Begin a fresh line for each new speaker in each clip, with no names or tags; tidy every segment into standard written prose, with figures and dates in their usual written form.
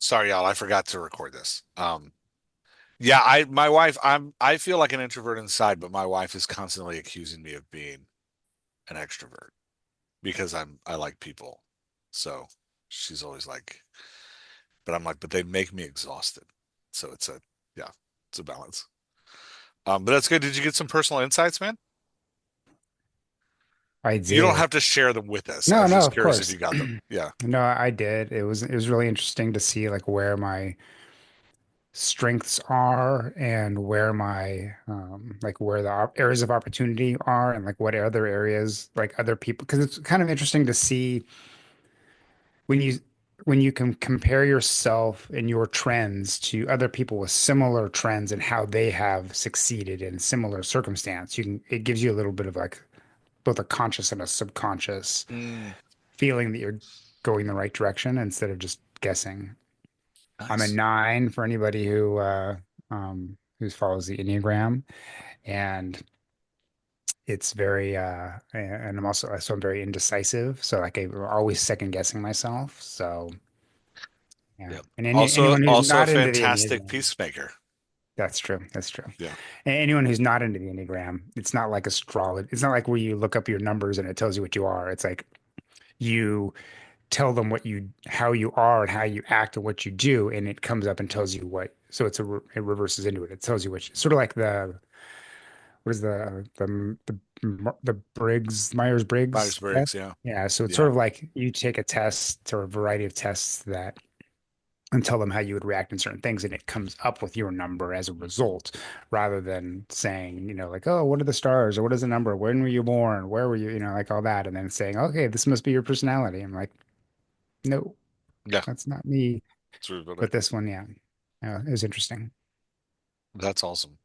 Sorry, y'all. I forgot to record this. Yeah, my wife, I feel like an introvert inside, but my wife is constantly accusing me of being an extrovert because I like people. So she's always like, but I'm like, but they make me exhausted. So yeah, it's a balance. But that's good. Did you get some personal insights, man?
I
You don't
did.
have to share them with us. I
No,
was
no,
just
of
curious if
course.
you got them. Yeah.
No, I did. It was really interesting to see like where my strengths are and where my like where the areas of opportunity are and like what other areas like other people because it's kind of interesting to see when you can compare yourself and your trends to other people with similar trends and how they have succeeded in similar circumstance. It gives you a little bit of like both a conscious and a subconscious
Mm,
feeling that you're going the right direction instead of just guessing. I'm a
nice.
9 for anybody who follows the Enneagram, and it's very and I'm very indecisive. So like I'm always second guessing myself. So yeah.
Yep.
And
Also,
anyone who's
also a
not into the
fantastic
Enneagram,
peacemaker.
that's true. That's true.
Yeah.
And anyone who's not into the Enneagram, it's not like astrology. It's not like where you look up your numbers and it tells you what you are. It's like you tell them how you are and how you act and what you do, and it comes up and tells you what. So it reverses into it. It tells you sort of like what is the Briggs Myers-Briggs test?
Myers-Briggs. Yeah.
Yeah. So it's sort
Yeah.
of like you take a test or a variety of tests that and tell them how you would react in certain things, and it comes up with your number as a result, rather than saying, like, oh, what are the stars or what is the number? When were you born? Where were you? Like all that, and then saying, okay, this must be your personality. I'm like, no,
Yeah.
that's not me.
It's really funny.
But this one, yeah, it was interesting.
That's awesome.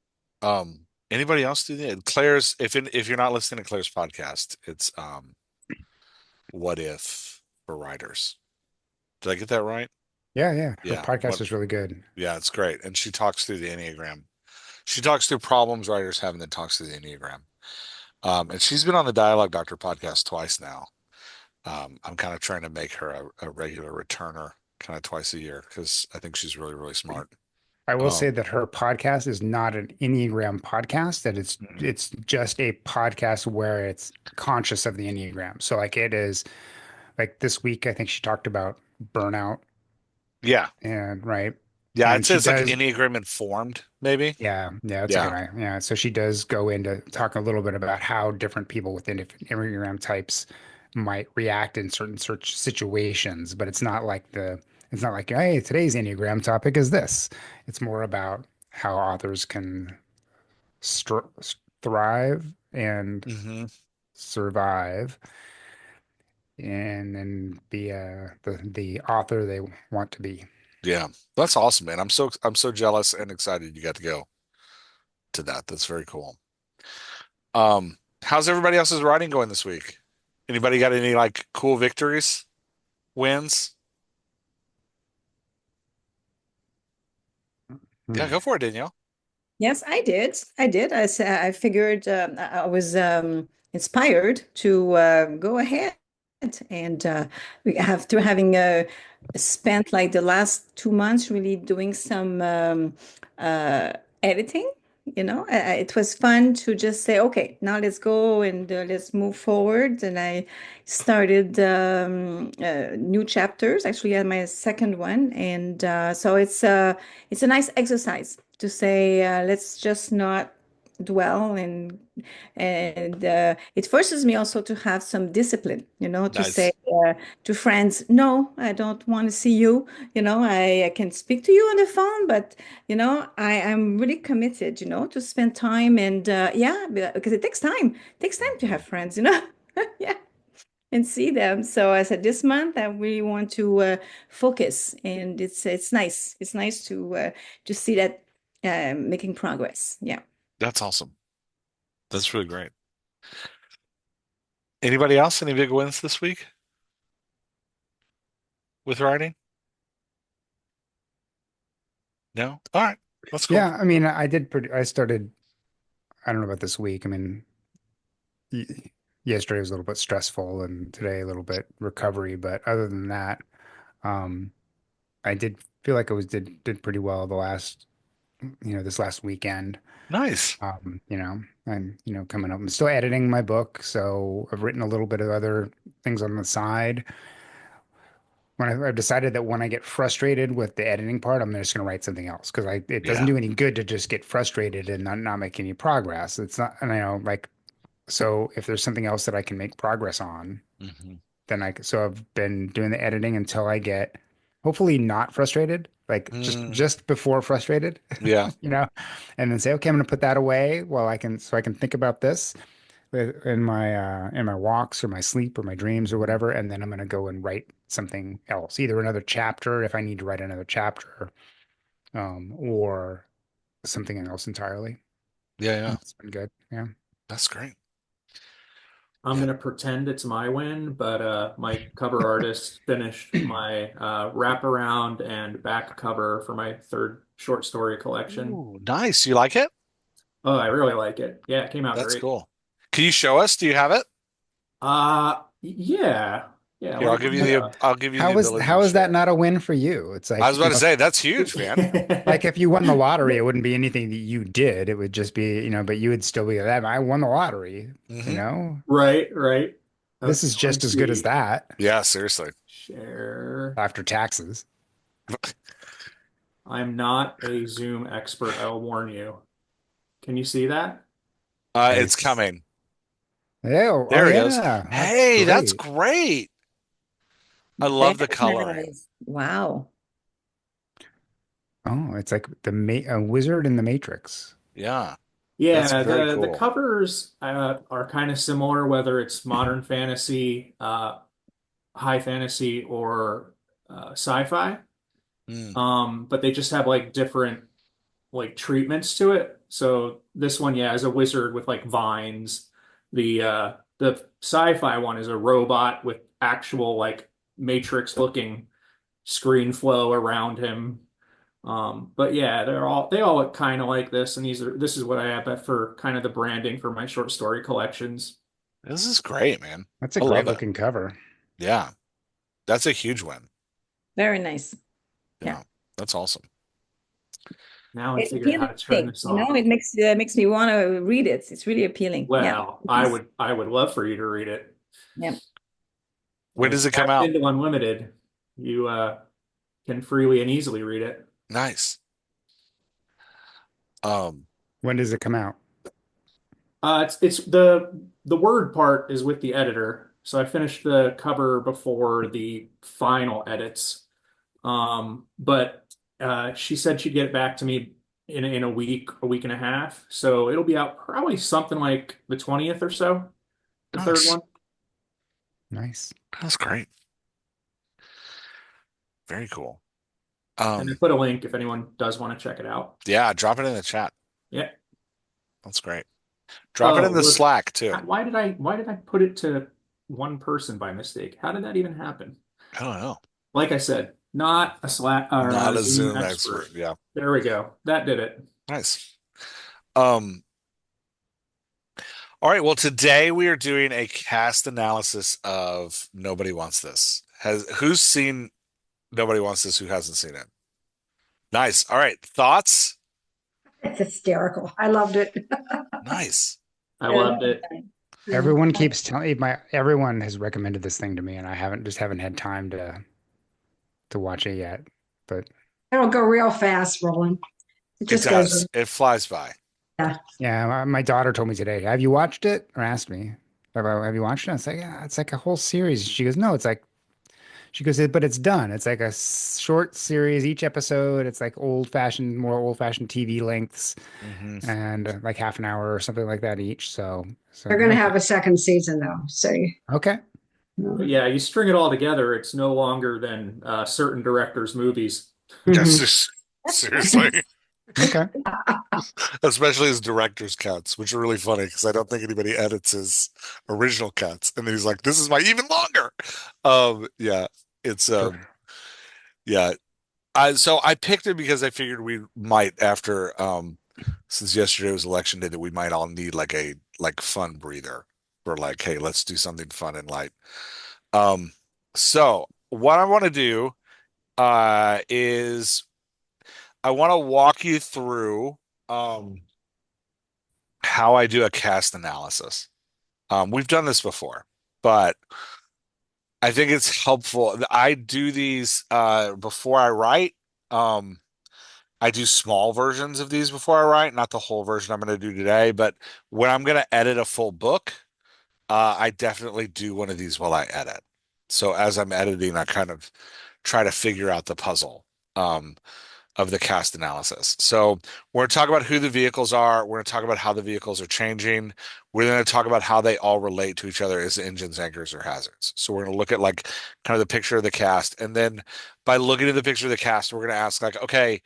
Anybody else do that? Claire's, if you're not listening to Claire's podcast, it's What If for writers. Did I get that right?
Yeah, yeah. Her
Yeah.
podcast was really good.
Yeah, it's great. And she talks through the Enneagram. She talks through problems writers have and then talks through the Enneagram. And she's been on the Dialogue Doctor podcast twice now. I'm kind of trying to make her a regular returner kind of twice a year because I think she's really, really smart.
I will say
Um,
that her podcast is not an Enneagram podcast, that
mhm.
it's just a podcast where it's conscious of the Enneagram. So like it is like this week, I think she talked about burnout
Yeah.
and right.
Yeah, I'd
And
say
she
it's like
does,
Enneagram informed, maybe.
yeah, yeah, that's a good
Yeah.
idea. Yeah. So she does go into talk a little bit about how different people within different Enneagram types might react in certain search situations, but it's not like, hey, today's Enneagram topic is this. It's more about how authors can str thrive and
Hmm.
survive and be the author they want to be.
Yeah. That's awesome, man. I'm so jealous and excited you got to go to that. That's very cool. How's everybody else's writing going this week? Anybody got any like cool victories, wins? Yeah,
Hmm.
go for it, Danielle.
Yes, I did. I did. I figured I was inspired to go ahead and after having spent like the last 2 months really doing some uh, editing, it was fun to just say, okay, now let's go and let's move forward. And I started new chapters. Actually, I had my second one, and so it's a nice exercise to say, let's just not dwell and it forces me also to have some discipline, to say
Nice.
to friends, no, I don't want to see you. I can speak to you on the phone, but I'm really committed, to spend time and yeah, because it takes time to have
Mhm.
friends, yeah, and see them. So I said this month I really want to focus, and it's nice. It's nice to see that making progress. Yeah.
That's awesome. That's really great. Anybody else? Any big wins this week with writing? No? All right. That's cool.
Yeah, I mean, I started, I don't know about this week. I mean, y yesterday was a little bit stressful and today a little bit recovery, but other than that, um, I did feel like I did pretty well the last, this last weekend.
Nice.
I'm, coming up. I'm still editing my book, so I've written a little bit of other things on the side. I've decided that when I get frustrated with the editing part, I'm just going to write something else because it doesn't
Yeah.
do any good to just get frustrated and not make any progress. It's not, and like, so if there's something else that I can make progress on,
Hmm.
so I've been doing the editing until I get hopefully not frustrated, like
Mm,
just before frustrated,
yeah.
you know, and then say, okay, I'm going to put that away while so I can think about this in my walks or my sleep or my dreams or
Mhm.
whatever, and then I'm going to go and write something else, either another chapter if I need to write another chapter, or something else entirely.
Yeah, yeah.
It's been good. Yeah.
That's great.
I'm gonna pretend it's my win, but my cover artist finished my wraparound and back cover for my third short story collection.
Ooh, nice. You like it?
Oh, I really like it. Yeah, it came out
That's
great.
cool. Can you show us? Do you have it?
Yeah, yeah.
Here, I'll give you the ability
How
to
is that
share.
not a win for you? It's
I
like,
was about to say that's huge, man.
like if you won the lottery, it wouldn't be anything that you did. It would just be, but you would still be that I won the lottery, you
Hmm.
know?
Right, right.
This
Okay,
is
let me
just as good as
see.
that
Yeah, seriously.
Share.
after taxes.
I'm not a Zoom expert, I'll warn you. Can you see that?
It's
Nice.
coming.
Oh
There it goes.
yeah, that's
Hey, that's
great.
great. I love
Very
the coloring.
nice. Wow.
Oh, it's like a wizard in the Matrix.
Yeah, that's
Yeah,
very
the
cool.
covers are kind of similar, whether it's modern fantasy, high fantasy, or sci-fi.
Mm,
But they just have like different like treatments to it. So this one, yeah, is a wizard with like vines. The sci-fi one is a robot with actual like Matrix looking screen flow around him. But yeah, they all look kind of like this, and this is what I have for kind of the branding for my short story collections.
this is great, man.
That's a
I
great
love it.
looking cover.
Yeah, that's a huge win.
Very nice. Yeah.
Yeah, that's awesome.
Now I
It's
figured out how
appealing,
to turn this
it
off.
makes me want to read it. It's really appealing. Yeah.
Well, I would love for you to read it.
Yeah.
When
It's
does it come
tapped
out?
into Unlimited. You can freely and easily read it.
Nice. Um,
When does it come out?
It's the word part is with the editor. So I finished the cover before the final edits. But she said she'd get back to me in a week and a half. So it'll be out probably something like the 20th or so, the third
nice.
one.
Nice.
That's great. Very cool.
And I
Um,
put a link if anyone does want to check it out.
yeah, drop it in the chat.
Yeah.
That's great. Drop it
Oh,
in the
look.
Slack too.
Why did I put it to one person by mistake? How did that even happen?
I don't know.
Like I said, not a Slack or
Not
a
a
Zoom
Zoom expert.
expert.
Yeah.
There we go. That did it.
Nice. Um, all right. Well, today we are doing a cast analysis of Nobody Wants This. Who's seen Nobody Wants This? Who hasn't seen it? Nice. All right. Thoughts?
It's hysterical. I loved it.
Nice.
I
Yeah.
loved it.
Yeah.
Everyone keeps telling everyone has recommended this thing to me, and I haven't had time to watch it yet. But
It'll go real fast, Roland. It
It
just goes,
does. It flies by.
yeah.
yeah, my daughter told me today, "Have you watched it?" Or asked me, "Have you watched it?" I was like, "Yeah, it's like a whole series." She goes, "No, it's like." She goes, "But it's done. It's like a short series. Each episode, it's like more old-fashioned TV lengths,
Hmm.
and like half an hour or something like that each." So
They're going to
okay,
have a second season, though. So,
okay,
But yeah, you string it all together, it's no longer than certain directors' movies.
Yes,
mhm.
seriously.
okay.
Especially his director's cuts, which are really funny because I don't think anybody edits his original cuts. And then he's like, "This is my even longer." Yeah, it's yeah. I picked it because I figured we might after since yesterday was election day that we might all need like a fun breather for like, hey, let's do something fun and light. Um, so what I want to do is I want to walk you through um, how I do a cast analysis. We've done this before, but I think it's helpful. I do these before I write. Um, I do small versions of these before I write, not the whole version I'm going to do today, but when I'm going to edit a full book, I definitely do one of these while I edit. So as I'm editing, I kind of try to figure out the puzzle. Of the cast analysis. So we're going to talk about who the vehicles are. We're going to talk about how the vehicles are changing. We're going to talk about how they all relate to each other as engines, anchors, or hazards. So we're going to look at like kind of the picture of the cast. And then by looking at the picture of the cast, we're going to ask like, okay,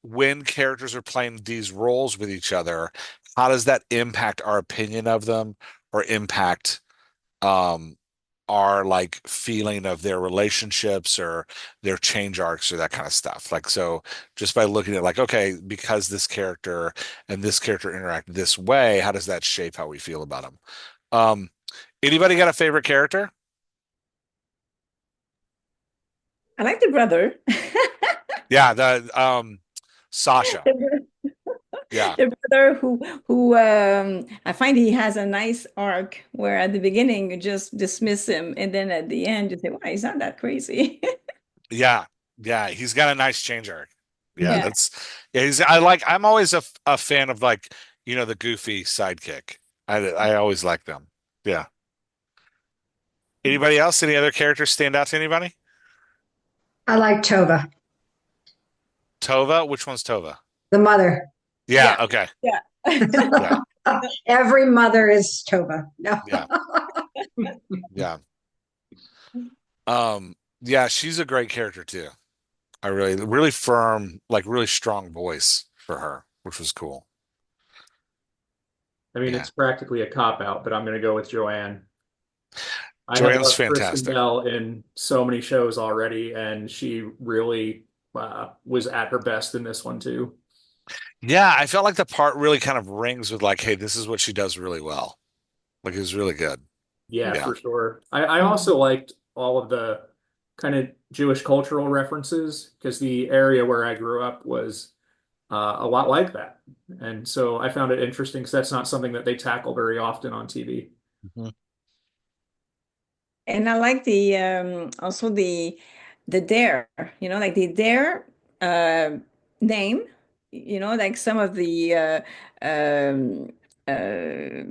when characters are playing these roles with each other, how does that impact our opinion of them or impact um our like feeling of their relationships or their change arcs or that kind of stuff. Like so just by looking at like, okay, because this character and this character interact this way, how does that shape how we feel about them? Um Anybody got a favorite character?
I like the brother.
Yeah, the Sasha.
The
Yeah.
the brother who I find he has a nice arc where at the beginning you just dismiss him and then at the end you say, "Why he's not that crazy."
Yeah. Yeah, he's got a nice change arc. Yeah,
Yeah.
that's yeah, I'm always a fan of like, the goofy sidekick. I always like them. Yeah. Anybody else? Any other characters stand out to anybody?
I like Tova,
Tova? Which one's Tova?
the mother.
Yeah,
Yeah.
okay.
Yeah.
Yeah,
Every mother is Tova. No.
yeah, yeah. Yeah, she's a great character too. I really firm, like really strong voice for her, which was cool.
I mean,
Yeah.
it's practically a cop out, but I'm going to go with Joanne. I have
Joanne's
loved Kristen
fantastic.
Bell in so many shows already, and she really was at her best in this one too.
Yeah, I felt like the part really kind of rings with like, hey, this is what she does really well. Like it was really good.
Yeah,
Yeah.
for sure. I also liked all of the kind of Jewish cultural references because the area where I grew up was a lot like that. And so I found it interesting because that's not something that they tackle very often on TV.
Mhm.
And I like the also the dare, like the dare uh name, like some of the um uh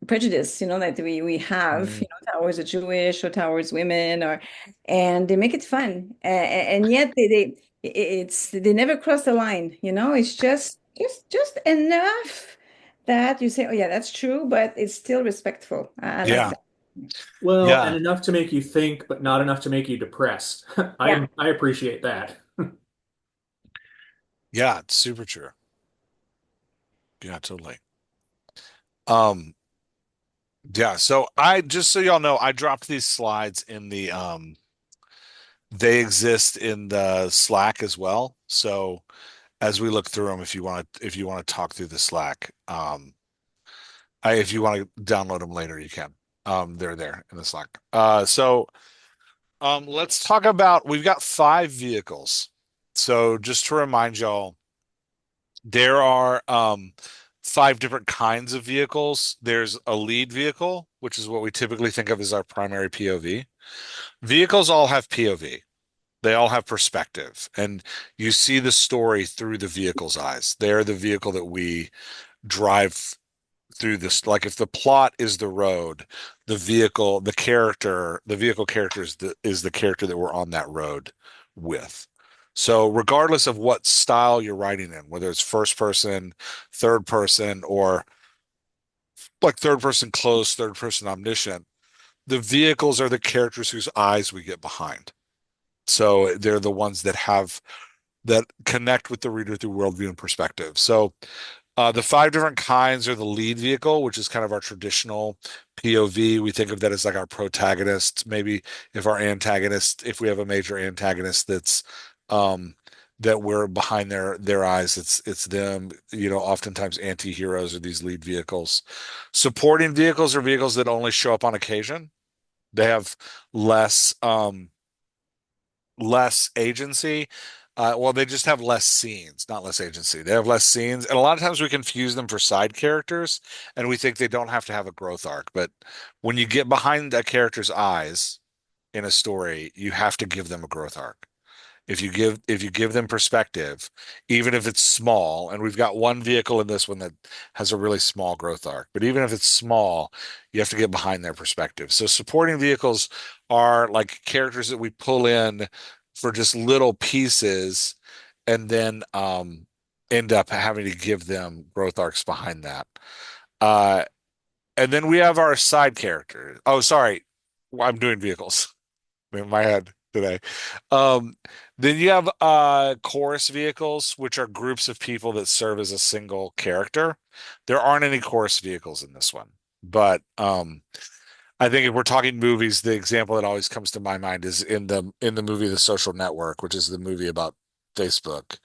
prejudice, that we have,
Mhm.
towards the Jewish or towards women and they make it fun. And yet they never cross the line, it's just enough that you say, oh yeah, that's true, but it's still respectful. I like
Yeah.
that.
Well, and
Yeah.
enough to make you think, but not enough to make you depressed.
Yeah.
I appreciate that.
Yeah, it's super true. Yeah, totally. Um, yeah, so I just so y'all know, I dropped these slides in the they exist in the Slack as well. So as we look through them, if you want to talk through the Slack, if you want to download them later, you can. They're there in the Slack. Let's talk about we've got 5 vehicles. So just to remind y'all, there are 5 different kinds of vehicles. There's a lead vehicle, which is what we typically think of as our primary POV. Vehicles all have POV. They all have perspective, and you see the story through the vehicle's eyes. They're the vehicle that we drive through this. Like if the plot is the road, the vehicle character is the character that we're on that road with. So regardless of what style you're writing in, whether it's first person, third person, or like third person close, third person omniscient, the vehicles are the characters whose eyes we get behind. So they're the ones that connect with the reader through worldview and perspective. So the 5 different kinds are the lead vehicle, which is kind of our traditional POV. We think of that as like our protagonist. Maybe if we have a major antagonist um, that we're behind their eyes, it's them. Oftentimes anti-heroes are these lead vehicles. Supporting vehicles are vehicles that only show up on occasion. They have less less agency. Well, they just have less scenes, not less agency. They have less scenes, and a lot of times we confuse them for side characters, and we think they don't have to have a growth arc. But when you get behind a character's eyes in a story, you have to give them a growth arc. If you give them perspective, even if it's small, and we've got one vehicle in this one that has a really small growth arc, but even if it's small, you have to get behind their perspective. So supporting vehicles are like characters that we pull in for just little pieces and then end up having to give them growth arcs behind that. Uh, and then we have our side characters. Oh, sorry. I'm doing vehicles in my head today. Um, then you have chorus vehicles, which are groups of people that serve as a single character. There aren't any chorus vehicles in this one, but I think if we're talking movies, the example that always comes to my mind is in the movie The Social Network, which is the movie about Facebook,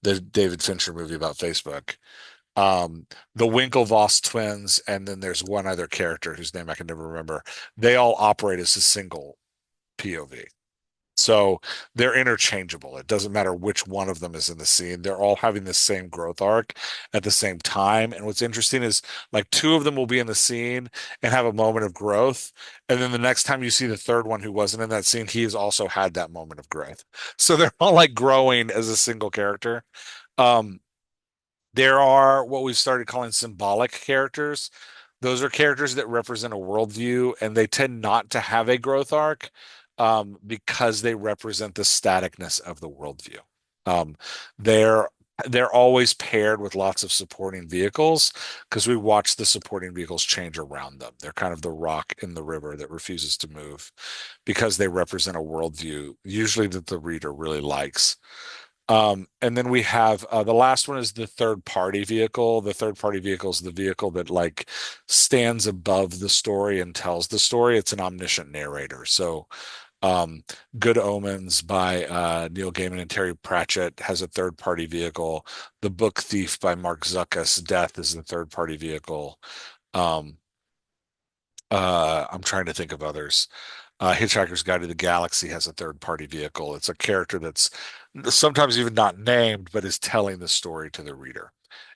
the David Fincher movie about Facebook. Um, the Winklevoss twins, and then there's one other character whose name I can never remember. They all operate as a single POV. So they're interchangeable. It doesn't matter which one of them is in the scene. They're all having the same growth arc at the same time. And what's interesting is like two of them will be in the scene and have a moment of growth. And then the next time you see the third one who wasn't in that scene, he has also had that moment of growth. So they're all like growing as a single character. Um, there are what we've started calling symbolic characters. Those are characters that represent a worldview, and they tend not to have a growth arc because they represent the staticness of the worldview. Um, they're they're always paired with lots of supporting vehicles because we watch the supporting vehicles change around them. They're kind of the rock in the river that refuses to move because they represent a worldview, usually that the reader really likes. And then we have the last one is the third party vehicle. The third party vehicle is the vehicle that like stands above the story and tells the story. It's an omniscient narrator. So, um, Good Omens by Neil Gaiman and Terry Pratchett has a third party vehicle. The Book Thief by Mark Zuckas, Death is the third party vehicle. Um, I'm trying to think of others. Hitchhiker's Guide to the Galaxy has a third party vehicle. It's a character that's sometimes even not named, but is telling the story to the reader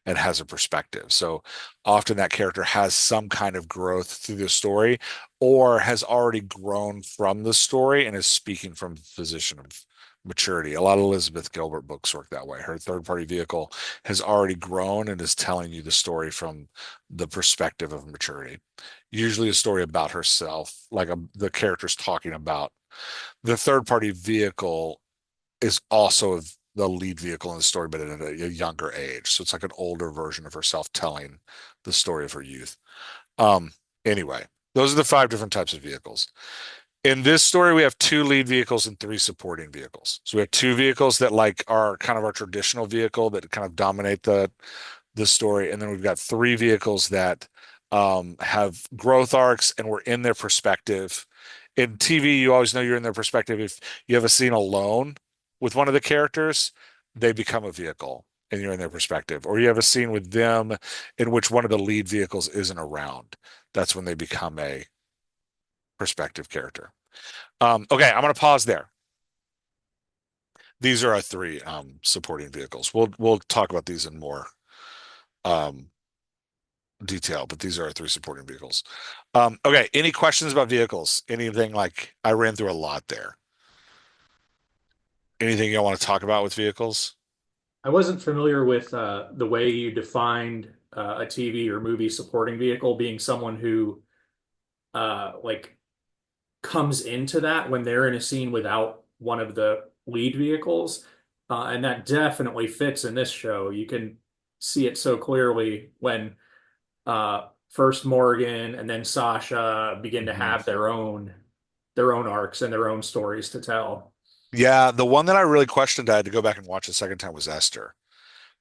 and has a perspective. So often that character has some kind of growth through the story or has already grown from the story and is speaking from a position of maturity. A lot of Elizabeth Gilbert books work that way. Her third party vehicle has already grown and is telling you the story from the perspective of maturity, usually a story about herself, like the character's talking about. The third party vehicle is also the lead vehicle in the story, but at a younger age. So it's like an older version of herself telling the story of her youth. Um, anyway, those are the five different types of vehicles. In this story, we have two lead vehicles and three supporting vehicles. So we have two vehicles that like are kind of our traditional vehicle that kind of dominate the story. And then we've got three vehicles that have growth arcs and we're in their perspective. In TV, you always know you're in their perspective. If you have a scene alone with one of the characters, they become a vehicle and you're in their perspective. Or you have a scene with them in which one of the lead vehicles isn't around. That's when they become a perspective character. Okay, I'm going to pause there. These are our three supporting vehicles. We'll talk about these in more um, detail, but these are our three supporting vehicles. Okay, any questions about vehicles? Anything like I ran through a lot there. Anything you want to talk about with vehicles?
I wasn't familiar with the way you defined a TV or movie supporting vehicle being someone who like comes into that when they're in a scene without one of the lead vehicles. And that definitely fits in this show. You can see it so clearly when first Morgan and then Sasha begin to
Mhm.
have their own arcs and their own stories to tell.
Yeah, the one that I really questioned, I had to go back and watch a second time was Esther.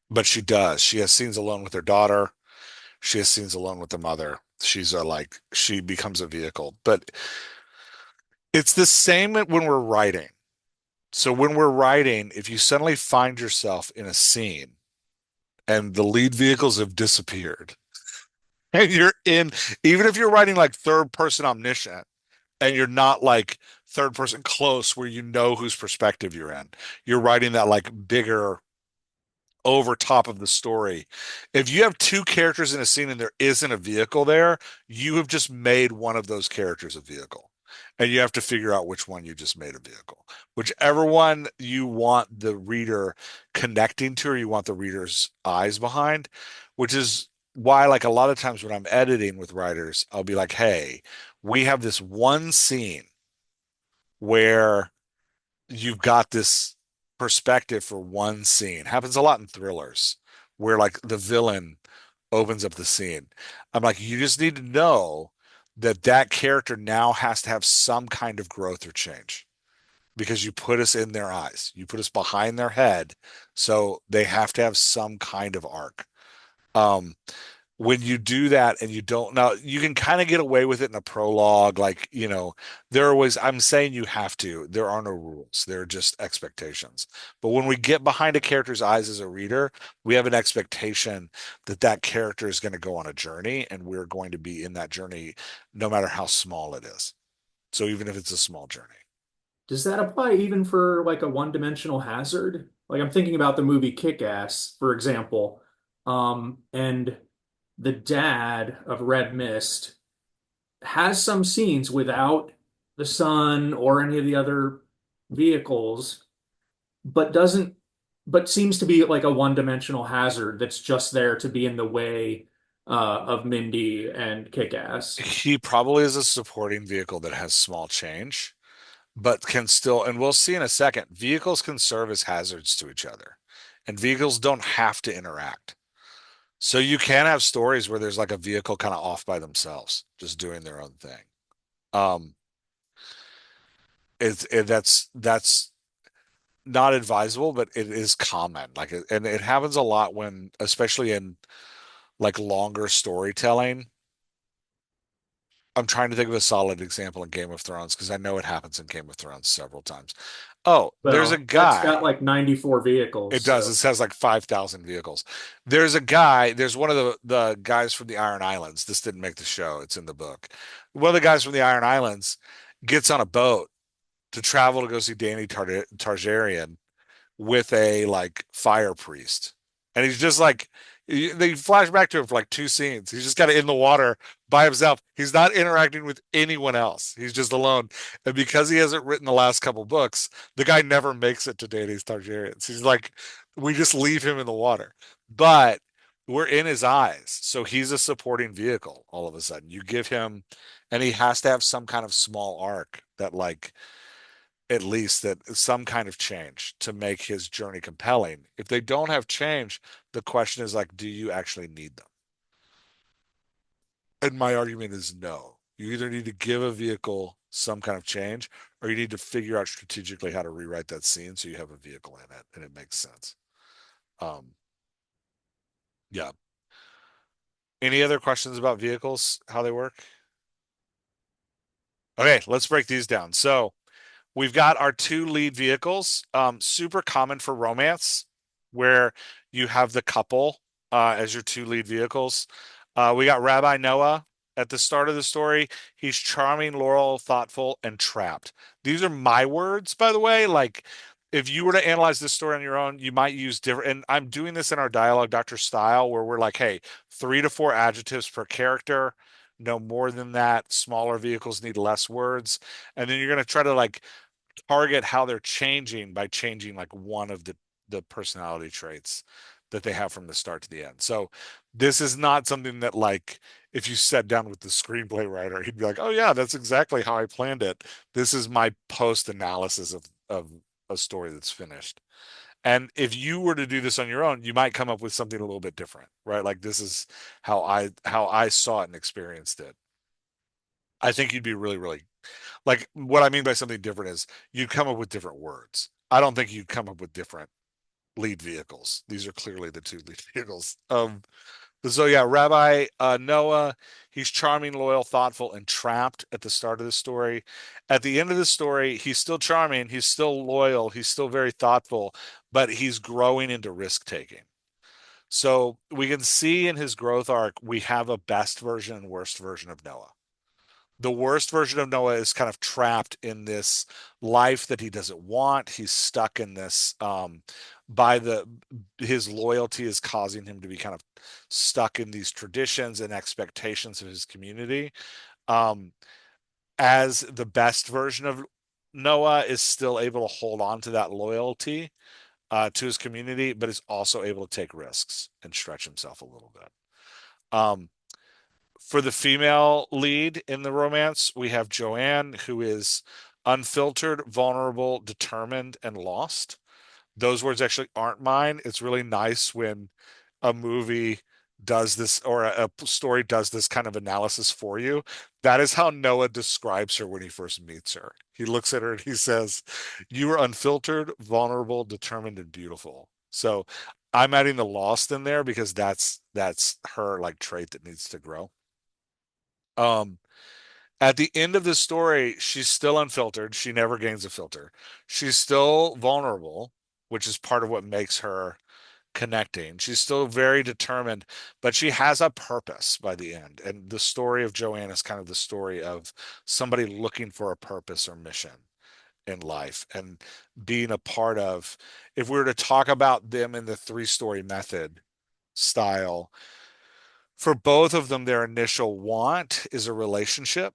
But she does. She has scenes alone with her daughter. She has scenes alone with the mother. She's a like she becomes a vehicle. But it's the same when we're writing. So when we're writing, if you suddenly find yourself in a scene and the lead vehicles have disappeared and you're in, even if you're writing like third person omniscient and you're not like third person close where you know whose perspective you're in. You're writing that like bigger over top of the story. If you have two characters in a scene and there isn't a vehicle there, you have just made one of those characters a vehicle. And you have to figure out which one you just made a vehicle. Whichever one you want the reader connecting to or you want the reader's eyes behind, which is why, like, a lot of times when I'm editing with writers, I'll be like, hey, we have this one scene where you've got this perspective for one scene. Happens a lot in thrillers where like the villain opens up the scene. I'm like, you just need to know that that character now has to have some kind of growth or change because you put us in their eyes. You put us behind their head. So they have to have some kind of arc. Um, when you do that and you don't now you can kind of get away with it in a prologue like there are ways. I'm saying you have to. There are no rules. There are just expectations. But when we get behind a character's eyes as a reader, we have an expectation that that character is going to go on a journey and we're going to be in that journey no matter how small it is. So even if it's a small journey.
Does that apply even for like a one-dimensional hazard? Like I'm thinking about the movie Kick-Ass, for example. And the dad of Red Mist has some scenes without the sun or any of the other vehicles, but doesn't, but seems to be like a one-dimensional hazard that's just there to be in the way of Mindy and Kick-Ass.
He probably is a supporting vehicle that has small change but can still, and we'll see in a second, vehicles can serve as hazards to each other, and vehicles don't have to interact. So you can have stories where there's like a vehicle kind of off by themselves, just doing their own thing. Um, that's not advisable, but it is common. And it happens a lot when, especially in like longer storytelling. I'm trying to think of a solid example in Game of Thrones because I know it happens in Game of Thrones several times. Oh, there's a
Well, that's got
guy.
like 94 vehicles,
It does.
so
It has like 5,000 vehicles. There's a guy, there's one of the guys from the Iron Islands. This didn't make the show. It's in the book. One of the guys from the Iron Islands gets on a boat to travel to go see Danny Targaryen with a like fire priest. And he's just like, they flash back to him for like two scenes. He's just kind of in the water by himself. He's not interacting with anyone else. He's just alone. And because he hasn't written the last couple books, the guy never makes it to Danny's Targaryens. He's like, we just leave him in the water. But we're in his eyes. So he's a supporting vehicle all of a sudden. You give him, and he has to have some kind of small arc that like at least that some kind of change to make his journey compelling. If they don't have change, the question is like, do you actually need them? And my argument is no. You either need to give a vehicle some kind of change or you need to figure out strategically how to rewrite that scene so you have a vehicle in it and it makes sense. Um, yeah. Any other questions about vehicles, how they work? Okay, let's break these down. So we've got our two lead vehicles, super common for romance, where you have the couple as your two lead vehicles. We got Rabbi Noah at the start of the story. He's charming, loyal, thoughtful, and trapped. These are my words, by the way. Like, if you were to analyze this story on your own, you might use different. And I'm doing this in our dialogue, Doctor style, where we're like, hey, 3 to 4 adjectives per character. No more than that. Smaller vehicles need less words. And then you're going to try to like target how they're changing by changing like one of the personality traits that they have from the start to the end. So this is not something that like if you sat down with the screenplay writer, he'd be like, "Oh yeah, that's exactly how I planned it." This is my post analysis of a story that's finished. And if you were to do this on your own, you might come up with something a little bit different, right? Like this is how I saw it and experienced it. I think you'd be really, really like what I mean by something different is you'd come up with different words. I don't think you'd come up with different lead vehicles. These are clearly the two lead vehicles. So yeah, Rabbi Noah, he's charming, loyal, thoughtful, and trapped at the start of the story. At the end of the story, he's still charming, he's still loyal, he's still very thoughtful, but he's growing into risk taking. So we can see in his growth arc, we have a best version and worst version of Noah. The worst version of Noah is kind of trapped in this life that he doesn't want. He's stuck in this by the his loyalty is causing him to be kind of stuck in these traditions and expectations of his community. Um, as the best version of Noah is still able to hold on to that loyalty to his community, but is also able to take risks and stretch himself a little bit. Um, for the female lead in the romance, we have Joanne, who is unfiltered, vulnerable, determined, and lost. Those words actually aren't mine. It's really nice when a movie does this or a story does this kind of analysis for you. That is how Noah describes her when he first meets her. He looks at her and he says, "You are unfiltered, vulnerable, determined, and beautiful." So I'm adding the lost in there because that's her like trait that needs to grow. Um, at the end of the story, she's still unfiltered. She never gains a filter. She's still vulnerable, which is part of what makes her connecting. She's still very determined, but she has a purpose by the end. And the story of Joanne is kind of the story of somebody looking for a purpose or mission in life and being a part of, if we were to talk about them in the three-story method style, for both of them, their initial want is a relationship,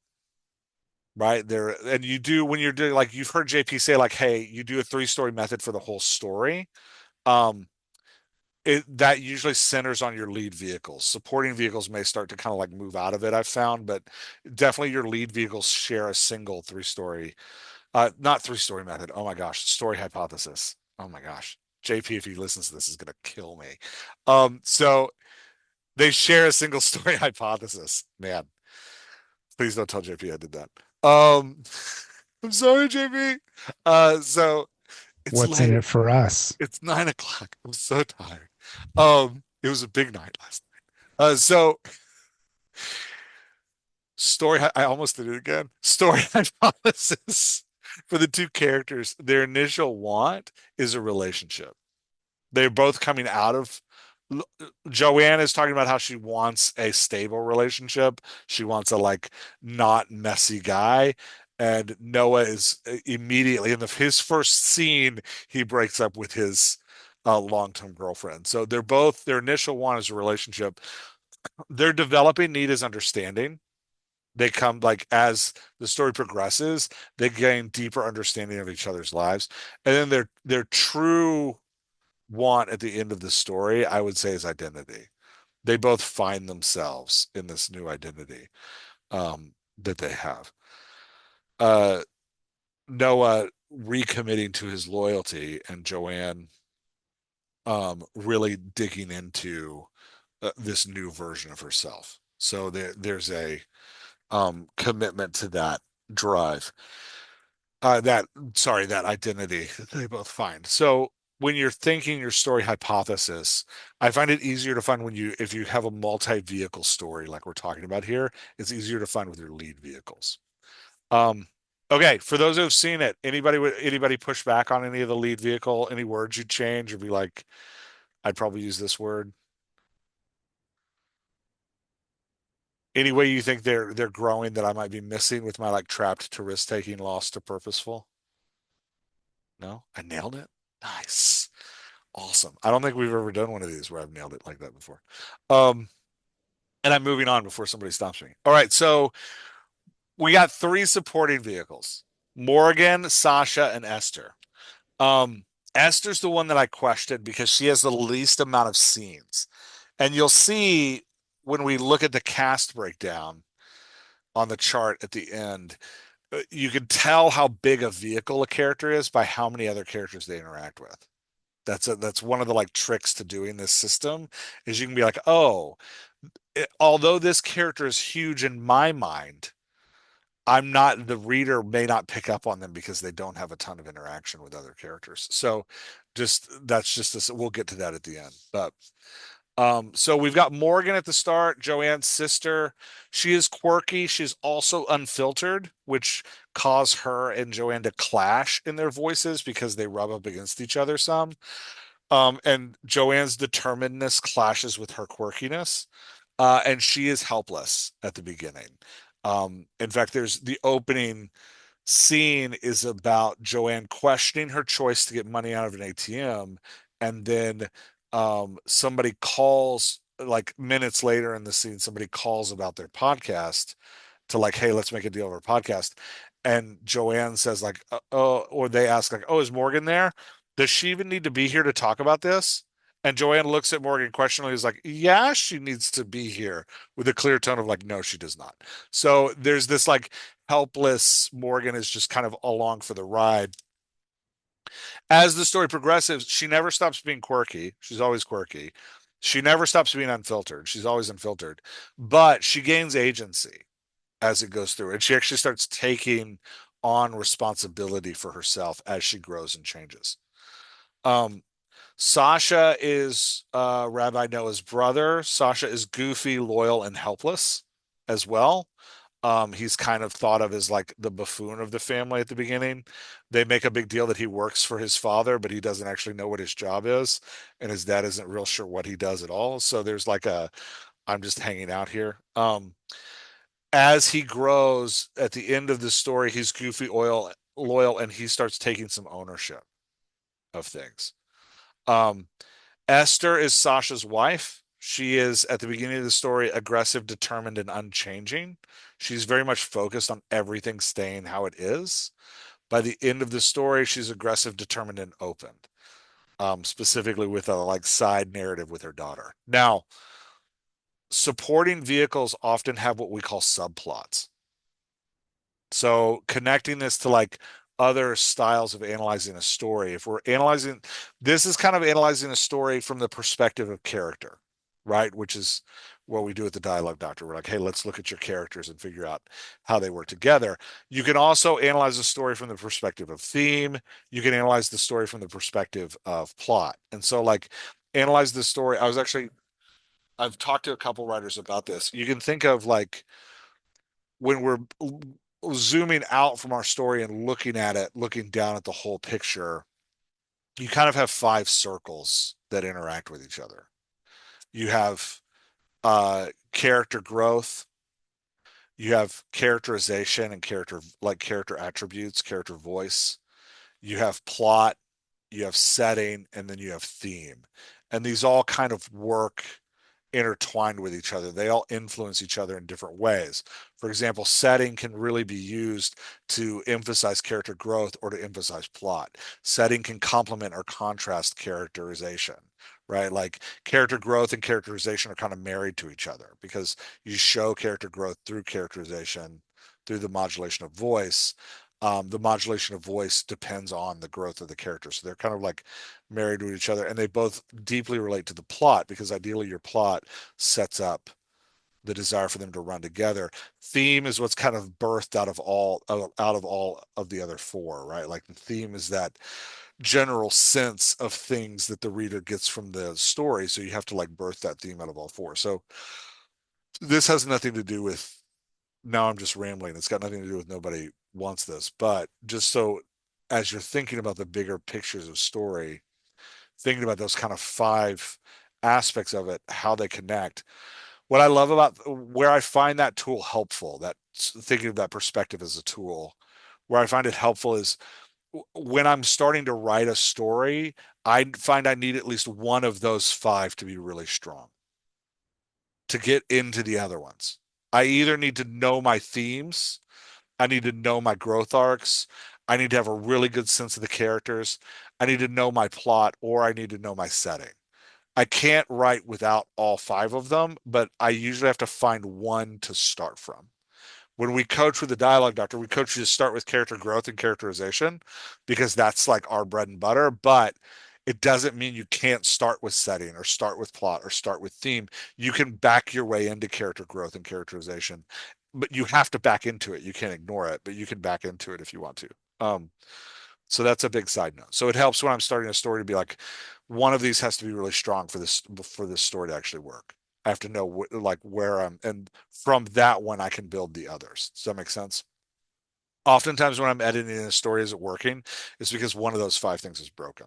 right? There, and you do when you're doing like you've heard JP say, like, hey, you do a three-story method for the whole story. Um, that usually centers on your lead vehicles. Supporting vehicles may start to kind of like move out of it, I've found, but definitely your lead vehicles share a single three-story, not three-story method. Oh my gosh, story hypothesis. Oh my gosh. JP, if he listens to this, is gonna kill me. So they share a single story hypothesis. Man, please don't tell JP I did that. Um, I'm sorry, JP. So it's
What's in
late.
it for us?
It's 9 o'clock. I'm so tired. It was a big night last night. So story. I almost did it again. Story hypothesis for the two characters. Their initial want is a relationship. They're both coming out of. Joanne is talking about how she wants a stable relationship. She wants a like not messy guy. And Noah is immediately in his first scene, he breaks up with his long-term girlfriend. So they're both their initial want is a relationship. Their developing need is understanding. They come like as the story progresses, they gain deeper understanding of each other's lives. And then their true want at the end of the story, I would say, is identity. They both find themselves in this new identity that they have. Uh, Noah recommitting to his loyalty, and Joanne really digging into this new version of herself. So there's a commitment to that drive. That sorry, that identity they both find. So when you're thinking your story hypothesis, I find it easier to find when you if you have a multi-vehicle story like we're talking about here, it's easier to find with your lead vehicles. Um, okay, for those who have seen it, anybody push back on any of the lead vehicle, any words you'd change or be like, I'd probably use this word. Any way you think they're growing that I might be missing with my like trapped to risk taking, lost to purposeful? No, I nailed it. Nice. Awesome. I don't think we've ever done one of these where I've nailed it like that before. Um, and I'm moving on before somebody stops me. All right, so we got three supporting vehicles: Morgan, Sasha, and Esther. Um, Esther's the one that I questioned because she has the least amount of scenes. And you'll see when we look at the cast breakdown on the chart at the end, you can tell how big a vehicle a character is by how many other characters they interact with. That's one of the like tricks to doing this system is you can be like, oh, although this character is huge in my mind, I'm not the reader may not pick up on them because they don't have a ton of interaction with other characters. So just that's just this, we'll get to that at the end. But so we've got Morgan at the start, Joanne's sister. She is quirky. She's also unfiltered, which cause her and Joanne to clash in their voices because they rub up against each other some. And Joanne's determinedness clashes with her quirkiness. And she is helpless at the beginning. In fact, there's the opening scene is about Joanne questioning her choice to get money out of an ATM, and then somebody calls like minutes later in the scene, somebody calls about their podcast to like, hey, let's make a deal over a podcast. And Joanne says like, oh, or they ask like, oh, is Morgan there? Does she even need to be here to talk about this? And Joanne looks at Morgan questioningly, is like, yeah, she needs to be here, with a clear tone of like, no, she does not. So there's this like helpless Morgan is just kind of along for the ride. As the story progresses, she never stops being quirky. She's always quirky. She never stops being unfiltered. She's always unfiltered, but she gains agency as it goes through. And she actually starts taking on responsibility for herself as she grows and changes. Um, Sasha is Rabbi Noah's brother. Sasha is goofy, loyal, and helpless as well. He's kind of thought of as like the buffoon of the family at the beginning. They make a big deal that he works for his father, but he doesn't actually know what his job is, and his dad isn't real sure what he does at all. So there's like a I'm just hanging out here. As he grows at the end of the story, he's goofy, loyal, and he starts taking some ownership of things. Um, Esther is Sasha's wife. She is, at the beginning of the story, aggressive, determined, and unchanging. She's very much focused on everything staying how it is. By the end of the story, she's aggressive, determined, and open, specifically with a like side narrative with her daughter. Now, supporting vehicles often have what we call subplots. So connecting this to like other styles of analyzing a story, if we're analyzing, this is kind of analyzing a story from the perspective of character, right? Which is what we do at the Dialogue Doctor. We're like, hey, let's look at your characters and figure out how they work together. You can also analyze a story from the perspective of theme. You can analyze the story from the perspective of plot. And so, like, analyze the story. I've talked to a couple writers about this. You can think of like when we're zooming out from our story and looking at it, looking down at the whole picture, you kind of have five circles that interact with each other. You have character growth, you have characterization and character attributes, character voice. You have plot, you have setting, and then you have theme. And these all kind of work intertwined with each other. They all influence each other in different ways. For example, setting can really be used to emphasize character growth or to emphasize plot. Setting can complement or contrast characterization, right? Like character growth and characterization are kind of married to each other because you show character growth through characterization, through the modulation of voice. The modulation of voice depends on the growth of the character. So they're kind of like married to each other, and they both deeply relate to the plot because ideally your plot sets up the desire for them to run together. Theme is what's kind of birthed out of all of the other four, right? Like the theme is that general sense of things that the reader gets from the story. So you have to like birth that theme out of all four. So this has nothing to do with now I'm just rambling. It's got nothing to do with nobody wants this, but just so as you're thinking about the bigger pictures of story, thinking about those kind of five aspects of it, how they connect. What I love about where I find that tool helpful, that thinking of that perspective as a tool, where I find it helpful is when I'm starting to write a story, I find I need at least one of those five to be really strong to get into the other ones. I either need to know my themes, I need to know my growth arcs, I need to have a really good sense of the characters, I need to know my plot, or I need to know my setting. I can't write without all five of them, but I usually have to find one to start from. When we coach with the Dialogue Doctor, we coach you to start with character growth and characterization because that's like our bread and butter. But it doesn't mean you can't start with setting or start with plot or start with theme. You can back your way into character growth and characterization, but you have to back into it. You can't ignore it, but you can back into it if you want to. Um, so that's a big side note. So it helps when I'm starting a story to be like, one of these has to be really strong for this story to actually work. I have to know like where I'm, and from that one I can build the others. Does that make sense? Oftentimes when I'm editing a story, is it working? It's because one of those five things is broken.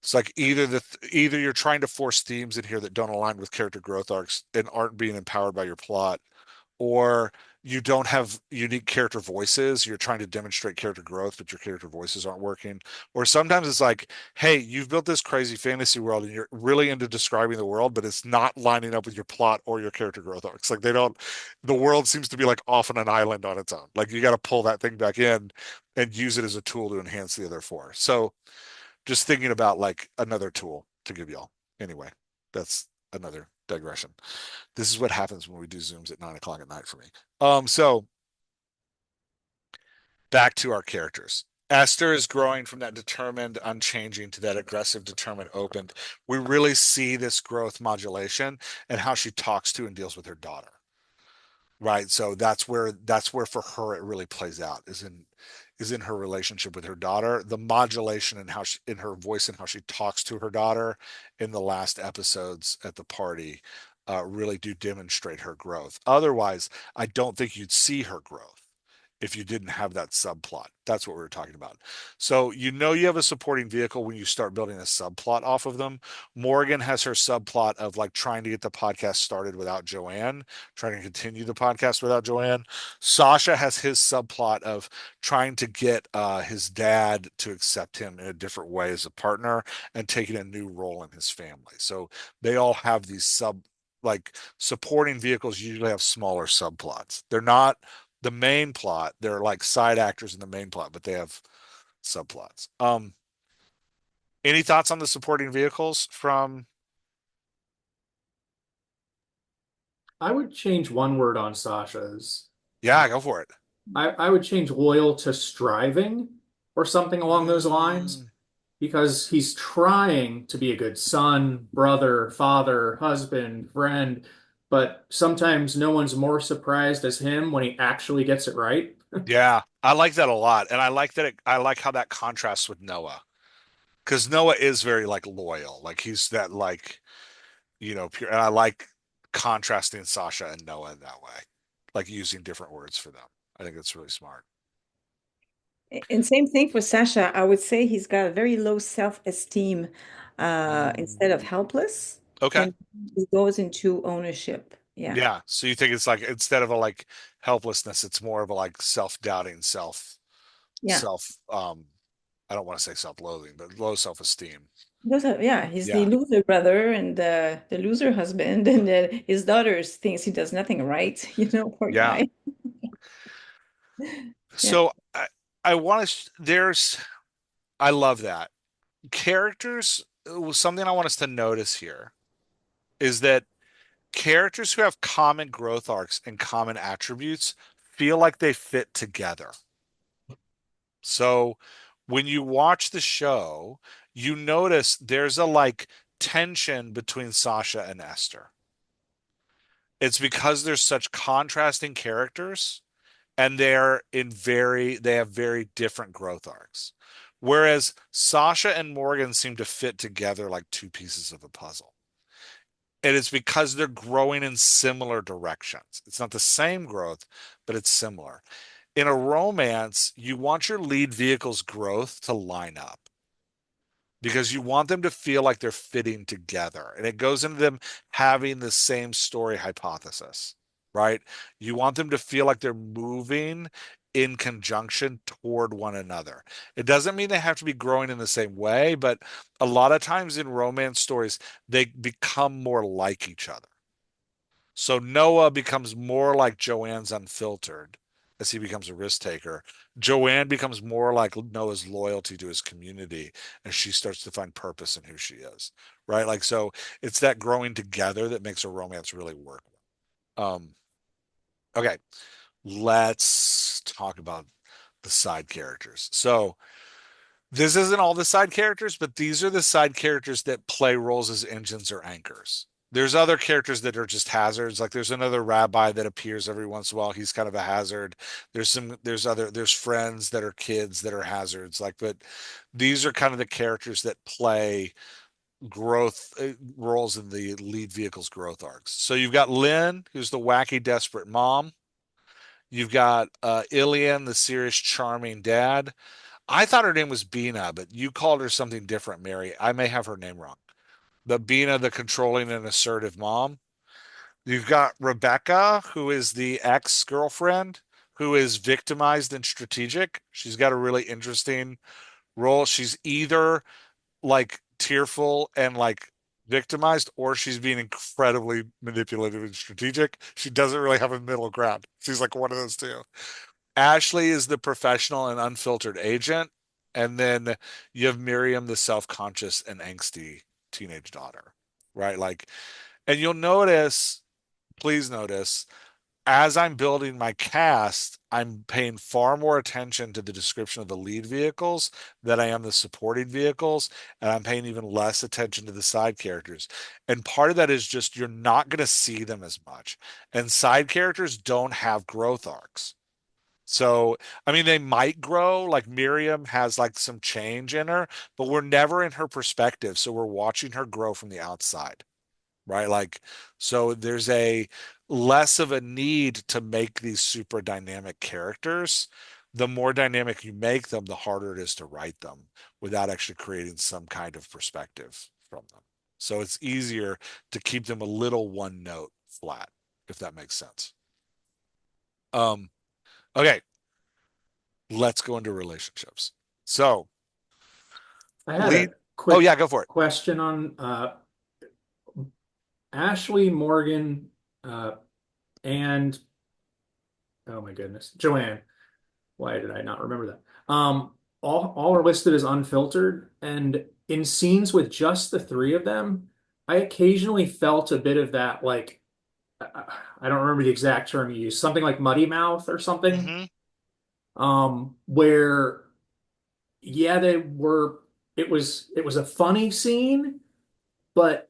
It's like either you're trying to force themes in here that don't align with character growth arcs and aren't being empowered by your plot, or you don't have unique character voices. You're trying to demonstrate character growth, but your character voices aren't working. Or sometimes it's like, hey, you've built this crazy fantasy world and you're really into describing the world, but it's not lining up with your plot or your character growth arcs. Like they don't, the world seems to be like off on an island on its own. Like you got to pull that thing back in and use it as a tool to enhance the other four. So just thinking about like another tool to give y'all. Anyway, that's another digression. This is what happens when we do Zooms at 9 o'clock at night for me. So back to our characters. Esther is growing from that determined, unchanging to that aggressive, determined, opened. We really see this growth modulation and how she talks to and deals with her daughter. Right. So that's where for her it really plays out is in her relationship with her daughter. The modulation and how she in her voice and how she talks to her daughter in the last episodes at the party really do demonstrate her growth. Otherwise, I don't think you'd see her growth if you didn't have that subplot. That's what we were talking about. So you know you have a supporting vehicle when you start building a subplot off of them. Morgan has her subplot of like trying to get the podcast started without Joanne, trying to continue the podcast without Joanne. Sasha has his subplot of trying to get his dad to accept him in a different way as a partner and taking a new role in his family. So they all have these like supporting vehicles usually have smaller subplots. They're not the main plot. They're like side actors in the main plot, but they have subplots. Any thoughts on the supporting vehicles from?
I would change one word on Sasha's.
Yeah, go for it.
I would change loyal to striving or something along those lines
Mm,
because he's trying to be a good son, brother, father, husband, friend, but sometimes no one's more surprised as him when he actually gets it right.
yeah, I like that a lot, and I like how that contrasts with Noah because Noah is very like loyal, like he's that like pure, and I like contrasting Sasha and Noah in that way, like using different words for them. I think that's really smart.
And same thing for Sasha. I would say he's got a very low self-esteem
Mm.
instead of helpless,
Okay.
and he goes into ownership. Yeah.
Yeah. So you think it's like instead of a like helplessness, it's more of a like self-doubting,
Yeah.
self I don't want to say self-loathing, but low self-esteem.
Yeah, he's the
Yeah.
loser brother and the loser husband, and his daughter thinks he does nothing right. Poor
Yeah.
guy. Yeah.
So I want to I love that. Characters something I want us to notice here is that characters who have common growth arcs and common attributes feel like they fit together. So when you watch the show, you notice there's a like tension between Sasha and Esther. It's because there's such contrasting characters and they have very different growth arcs. Whereas Sasha and Morgan seem to fit together like two pieces of a puzzle. And it's because they're growing in similar directions. It's not the same growth, but it's similar. In a romance, you want your lead vehicle's growth to line up because you want them to feel like they're fitting together. And it goes into them having the same story hypothesis, right? You want them to feel like they're moving in conjunction toward one another. It doesn't mean they have to be growing in the same way, but a lot of times in romance stories, they become more like each other. So Noah becomes more like Joanne's unfiltered as he becomes a risk taker. Joanne becomes more like Noah's loyalty to his community as she starts to find purpose in who she is. Right? Like so it's that growing together that makes a romance really work. Um okay, let's talk about the side characters. So this isn't all the side characters, but these are the side characters that play roles as engines or anchors. There's other characters that are just hazards. Like there's another rabbi that appears every once in a while. He's kind of a hazard. There's friends that are kids that are hazards. Like, but these are kind of the characters that play growth roles in the lead vehicle's growth arcs. So you've got Lynn, who's the wacky, desperate mom. You've got Ilian, the serious, charming dad. I thought her name was Bina, but you called her something different, Mary. I may have her name wrong. But Bina, the controlling and assertive mom. You've got Rebecca, who is the ex-girlfriend who is victimized and strategic. She's got a really interesting role. She's either like tearful and like victimized, or she's being incredibly manipulative and strategic. She doesn't really have a middle ground. She's like one of those two. Ashley is the professional and unfiltered agent. And then you have Miriam, the self-conscious and angsty teenage daughter, right? Like, and you'll notice, please notice, as I'm building my cast, I'm paying far more attention to the description of the lead vehicles than I am the supporting vehicles, and I'm paying even less attention to the side characters. And part of that is just you're not going to see them as much. And side characters don't have growth arcs. So, I mean, they might grow, like Miriam has like some change in her, but we're never in her perspective. So we're watching her grow from the outside, right? Like, so there's a less of a need to make these super dynamic characters. The more dynamic you make them, the harder it is to write them without actually creating some kind of perspective from them. So it's easier to keep them a little one note flat, if that makes sense. Um, okay, let's go into relationships. So,
I had
lead.
a
Oh
quick
yeah, go for it.
question on Ashley, Morgan, and oh my goodness, Joanne. Why did I not remember that? All are listed as unfiltered, and in scenes with just the three of them, I occasionally felt a bit of that, like I don't remember the exact term you used, something like muddy mouth or something.
Hmm.
Where yeah, they were. It was a funny scene, but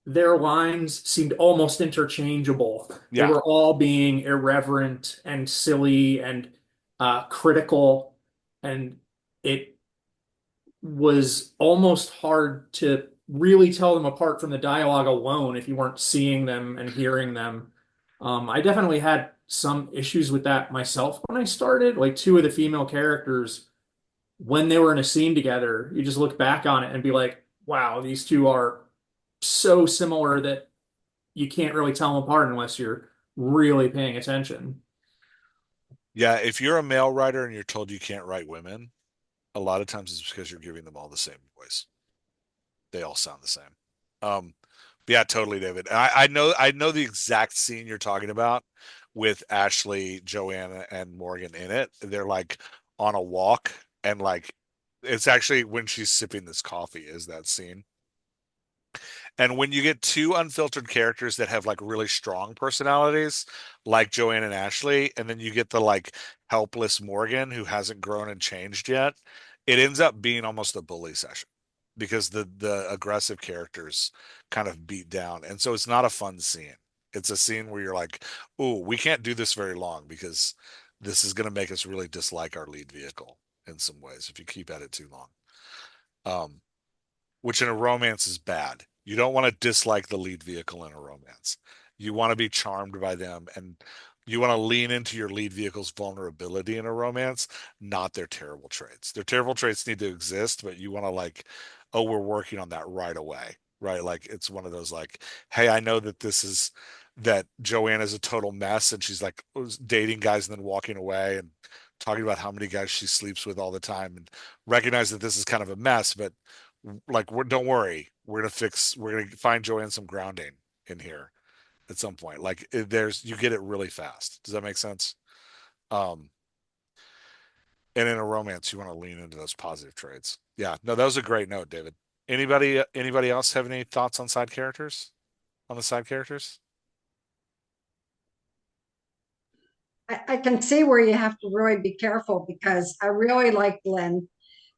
their lines seemed almost interchangeable. They
Yeah.
were all being irreverent and silly and critical, and it was almost hard to really tell them apart from the dialogue alone if you weren't seeing them and hearing them. I definitely had some issues with that myself when I started. Like two of the female characters, when they were in a scene together, you just look back on it and be like, wow, these two are so similar that you can't really tell them apart unless you're really paying attention.
Yeah, if you're a male writer and you're told you can't write women, a lot of times it's because you're giving them all the same voice. They all sound the same. Um, but yeah, totally, David. I know the exact scene you're talking about with Ashley, Joanna, and Morgan in it. They're like on a walk, and like it's actually when she's sipping this coffee is that scene. And when you get two unfiltered characters that have like really strong personalities, like Joanne and Ashley, and then you get the like helpless Morgan who hasn't grown and changed yet, it ends up being almost a bully session because the aggressive characters kind of beat down. And so it's not a fun scene. It's a scene where you're like, "Oh, we can't do this very long because this is going to make us really dislike our lead vehicle in some ways if you keep at it too long." Um, which in a romance is bad. You don't want to dislike the lead vehicle in a romance. You want to be charmed by them, and you want to lean into your lead vehicle's vulnerability in a romance, not their terrible traits. Their terrible traits need to exist, but you want to like, oh, we're working on that right away, right? Like it's one of those like, hey, I know that this is that Joanne is a total mess and she's like dating guys and then walking away and talking about how many guys she sleeps with all the time and recognize that this is kind of a mess, but like don't worry, we're gonna find Joanne some grounding in here at some point. Like there's you get it really fast. Does that make sense? um and in a romance you want to lean into those positive traits. Yeah, no, that was a great note, David. Anybody else have any thoughts on side characters, on the side characters?
I can see where you have to really be careful because I really like Glenn.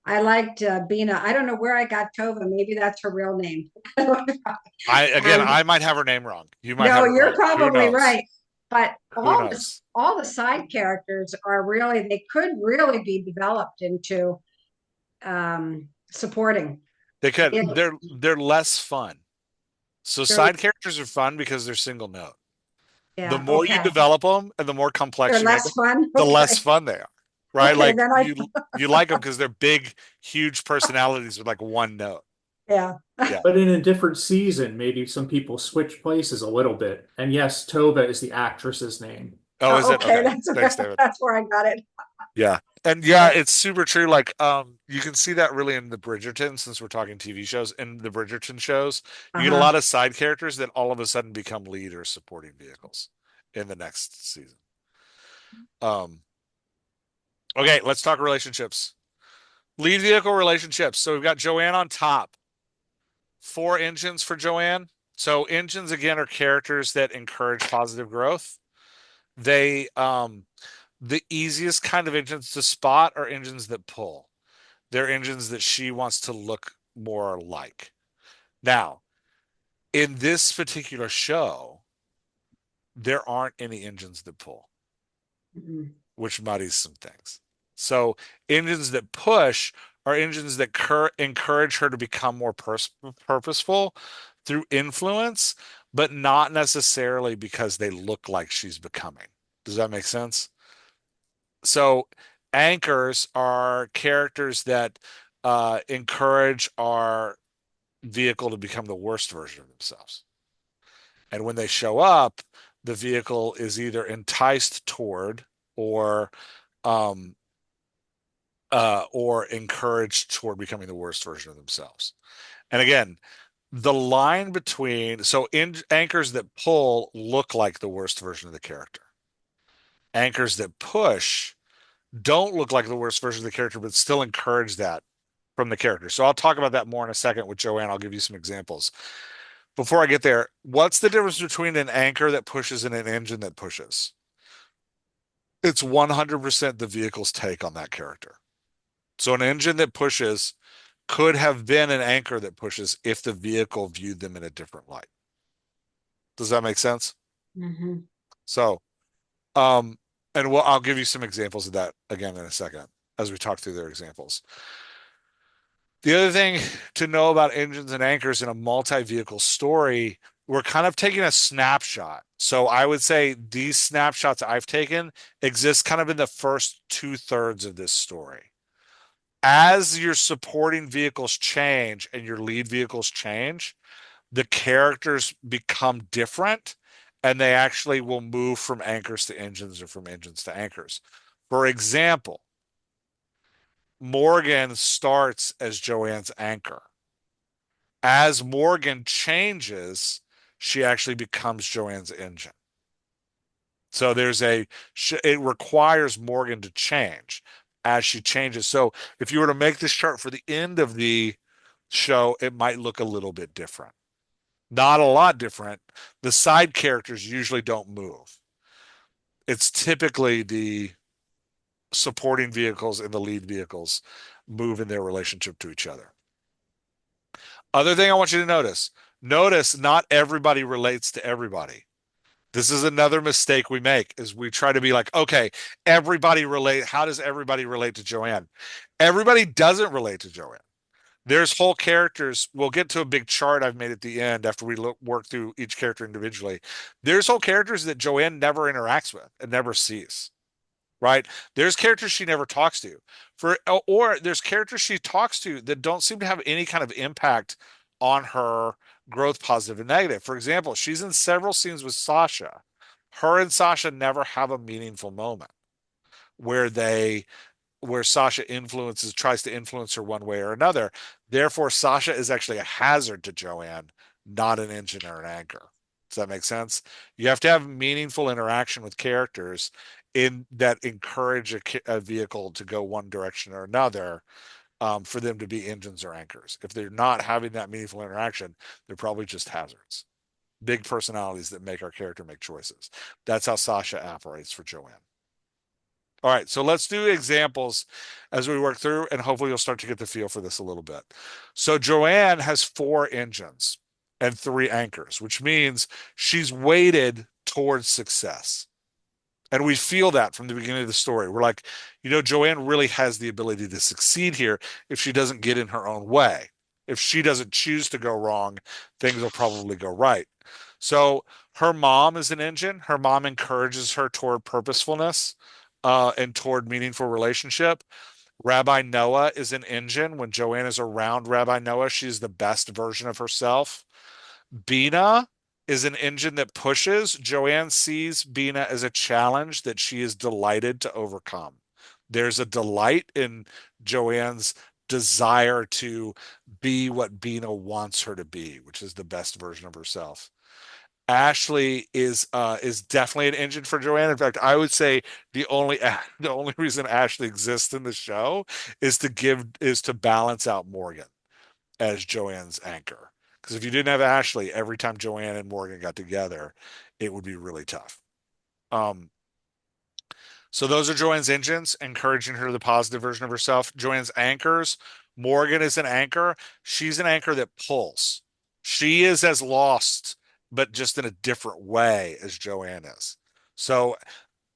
I liked Bina. I don't know where I got Tova. Maybe that's her real name. And
I might have her name wrong. You might have
no,
it
you're
wrong. Who
probably
knows?
right. But
Who knows?
all the side characters are really, they could really be developed into supporting.
They could.
Yeah,
They're less fun. So
they're
side characters are fun because they're single note. The
yeah,
more you
okay.
develop them and the more complex
They're
you make
less
them,
fun.
the less
Okay.
fun they are. Right?
Okay,
Like
then I
you like them because they're big, huge personalities with like one note.
Yeah.
Yeah.
But in a different season, maybe some people switch places a little bit. And yes, Tova is the actress's name.
Oh, is it?
Okay,
Okay. Thanks, David.
that's where I got it.
Yeah. And yeah, it's super true. Like, you can see that really in the Bridgerton, since we're talking TV shows. In the Bridgerton shows, you get a
Uh-huh.
lot of side characters that all of a sudden become lead or supporting vehicles in the next season. Um, okay, let's talk relationships. Lead vehicle relationships. So we've got Joanne on top. 4 engines for Joanne. So engines again are characters that encourage positive growth. They the easiest kind of engines to spot are engines that pull. They're engines that she wants to look more like. Now, in this particular show, there aren't any engines that pull,
Mhm.
which muddies some things. So engines that push are engines that encourage her to become more purposeful through influence, but not necessarily because they look like she's becoming. Does that make sense? So anchors are characters that encourage our vehicle to become the worst version of themselves. And when they show up, the vehicle is either enticed toward or um, or encouraged toward becoming the worst version of themselves. And again, the line between anchors that pull look like the worst version of the character. Anchors that push don't look like the worst version of the character, but still encourage that from the character. So I'll talk about that more in a second with Joanne. I'll give you some examples. Before I get there, what's the difference between an anchor that pushes and an engine that pushes? It's 100% the vehicle's take on that character. So an engine that pushes could have been an anchor that pushes if the vehicle viewed them in a different light. Does that make sense?
Mhm.
So, and I'll give you some examples of that again in a second as we talk through their examples. The other thing to know about engines and anchors in a multi-vehicle story, we're kind of taking a snapshot. So I would say these snapshots I've taken exist kind of in the first 2/3 of this story. As your supporting vehicles change and your lead vehicles change, the characters become different and they actually will move from anchors to engines or from engines to anchors. For example, Morgan starts as Joanne's anchor. As Morgan changes, she actually becomes Joanne's engine. So it requires Morgan to change as she changes. So if you were to make this chart for the end of the show, it might look a little bit different. Not a lot different. The side characters usually don't move. It's typically the supporting vehicles and the lead vehicles move in their relationship to each other. Other thing I want you to notice not everybody relates to everybody. This is another mistake we make is we try to be like, okay, everybody relate. How does everybody relate to Joanne? Everybody doesn't relate to Joanne. There's whole characters. We'll get to a big chart I've made at the end after we work through each character individually. There's whole characters that Joanne never interacts with and never sees. Right? There's characters she never talks to. Or there's characters she talks to that don't seem to have any kind of impact on her growth, positive and negative. For example, she's in several scenes with Sasha. Her and Sasha never have a meaningful moment where Sasha tries to influence her one way or another. Therefore, Sasha is actually a hazard to Joanne, not an engine or an anchor. Does that make sense? You have to have meaningful interaction with characters in that encourage a vehicle to go one direction or another, for them to be engines or anchors. If they're not having that meaningful interaction, they're probably just hazards. Big personalities that make our character make choices. That's how Sasha operates for Joanne. All right, so let's do examples as we work through, and hopefully you'll start to get the feel for this a little bit. So Joanne has 4 engines and 3 anchors, which means she's weighted towards success. And we feel that from the beginning of the story. We're like, Joanne really has the ability to succeed here if she doesn't get in her own way. If she doesn't choose to go wrong, things will probably go right. So her mom is an engine. Her mom encourages her toward purposefulness and toward meaningful relationship. Rabbi Noah is an engine. When Joanne is around Rabbi Noah, she's the best version of herself. Bina is an engine that pushes. Joanne sees Bina as a challenge that she is delighted to overcome. There's a delight in Joanne's desire to be what Bina wants her to be, which is the best version of herself. Ashley is definitely an engine for Joanne. In fact, I would say the only reason Ashley exists in the show is to balance out Morgan as Joanne's anchor. Because if you didn't have Ashley, every time Joanne and Morgan got together, it would be really tough. Um, so those are Joanne's engines, encouraging her the positive version of herself. Joanne's anchors. Morgan is an anchor. She's an anchor that pulls. She is as lost, but just in a different way as Joanne is. So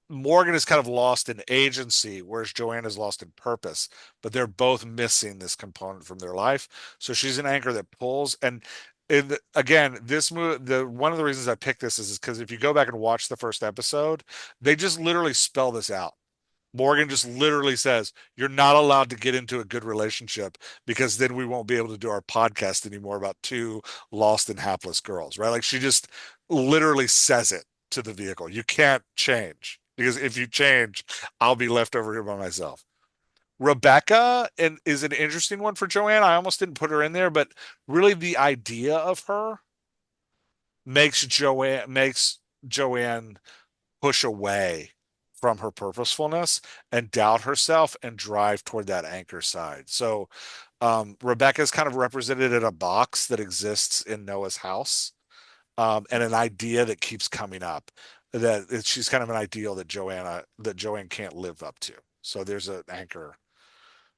Morgan is kind of lost in agency, whereas Joanne is lost in purpose, but they're both missing this component from their life. So she's an anchor that pulls. And again, this movie, one of the reasons I picked this is because if you go back and watch the first episode, they just literally spell this out. Morgan just literally says, "You're not allowed to get into a good relationship because then we won't be able to do our podcast anymore about two lost and hapless girls," right? Like she just literally says it to the vehicle. You can't change because if you change, I'll be left over here by myself. Rebecca is an interesting one for Joanne. I almost didn't put her in there, but really the idea of her makes Joanne push away from her purposefulness and doubt herself and drive toward that anchor side. So Rebecca is kind of represented in a box that exists in Noah's house, and an idea that keeps coming up she's kind of an ideal that Joanne can't live up to. So there's an anchor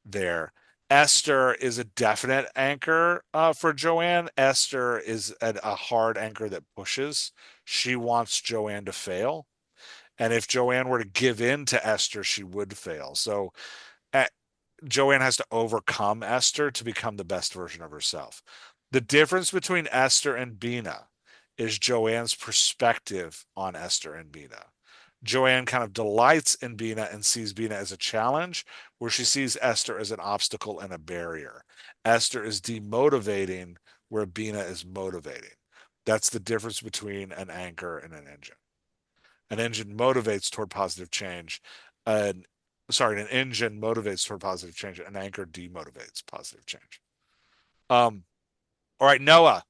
there. Esther is a definite anchor for Joanne. Esther is a hard anchor that pushes. She wants Joanne to fail. And if Joanne were to give in to Esther, she would fail. So uh, Joanne has to overcome Esther to become the best version of herself. The difference between Esther and Bina is Joanne's perspective on Esther and Bina. Joanne kind of delights in Bina and sees Bina as a challenge, where she sees Esther as an obstacle and a barrier. Esther is demotivating, where Bina is motivating. That's the difference between an anchor and an engine. An engine motivates toward positive change. An An engine motivates toward positive change. An anchor demotivates positive change. Um, all right, Noah.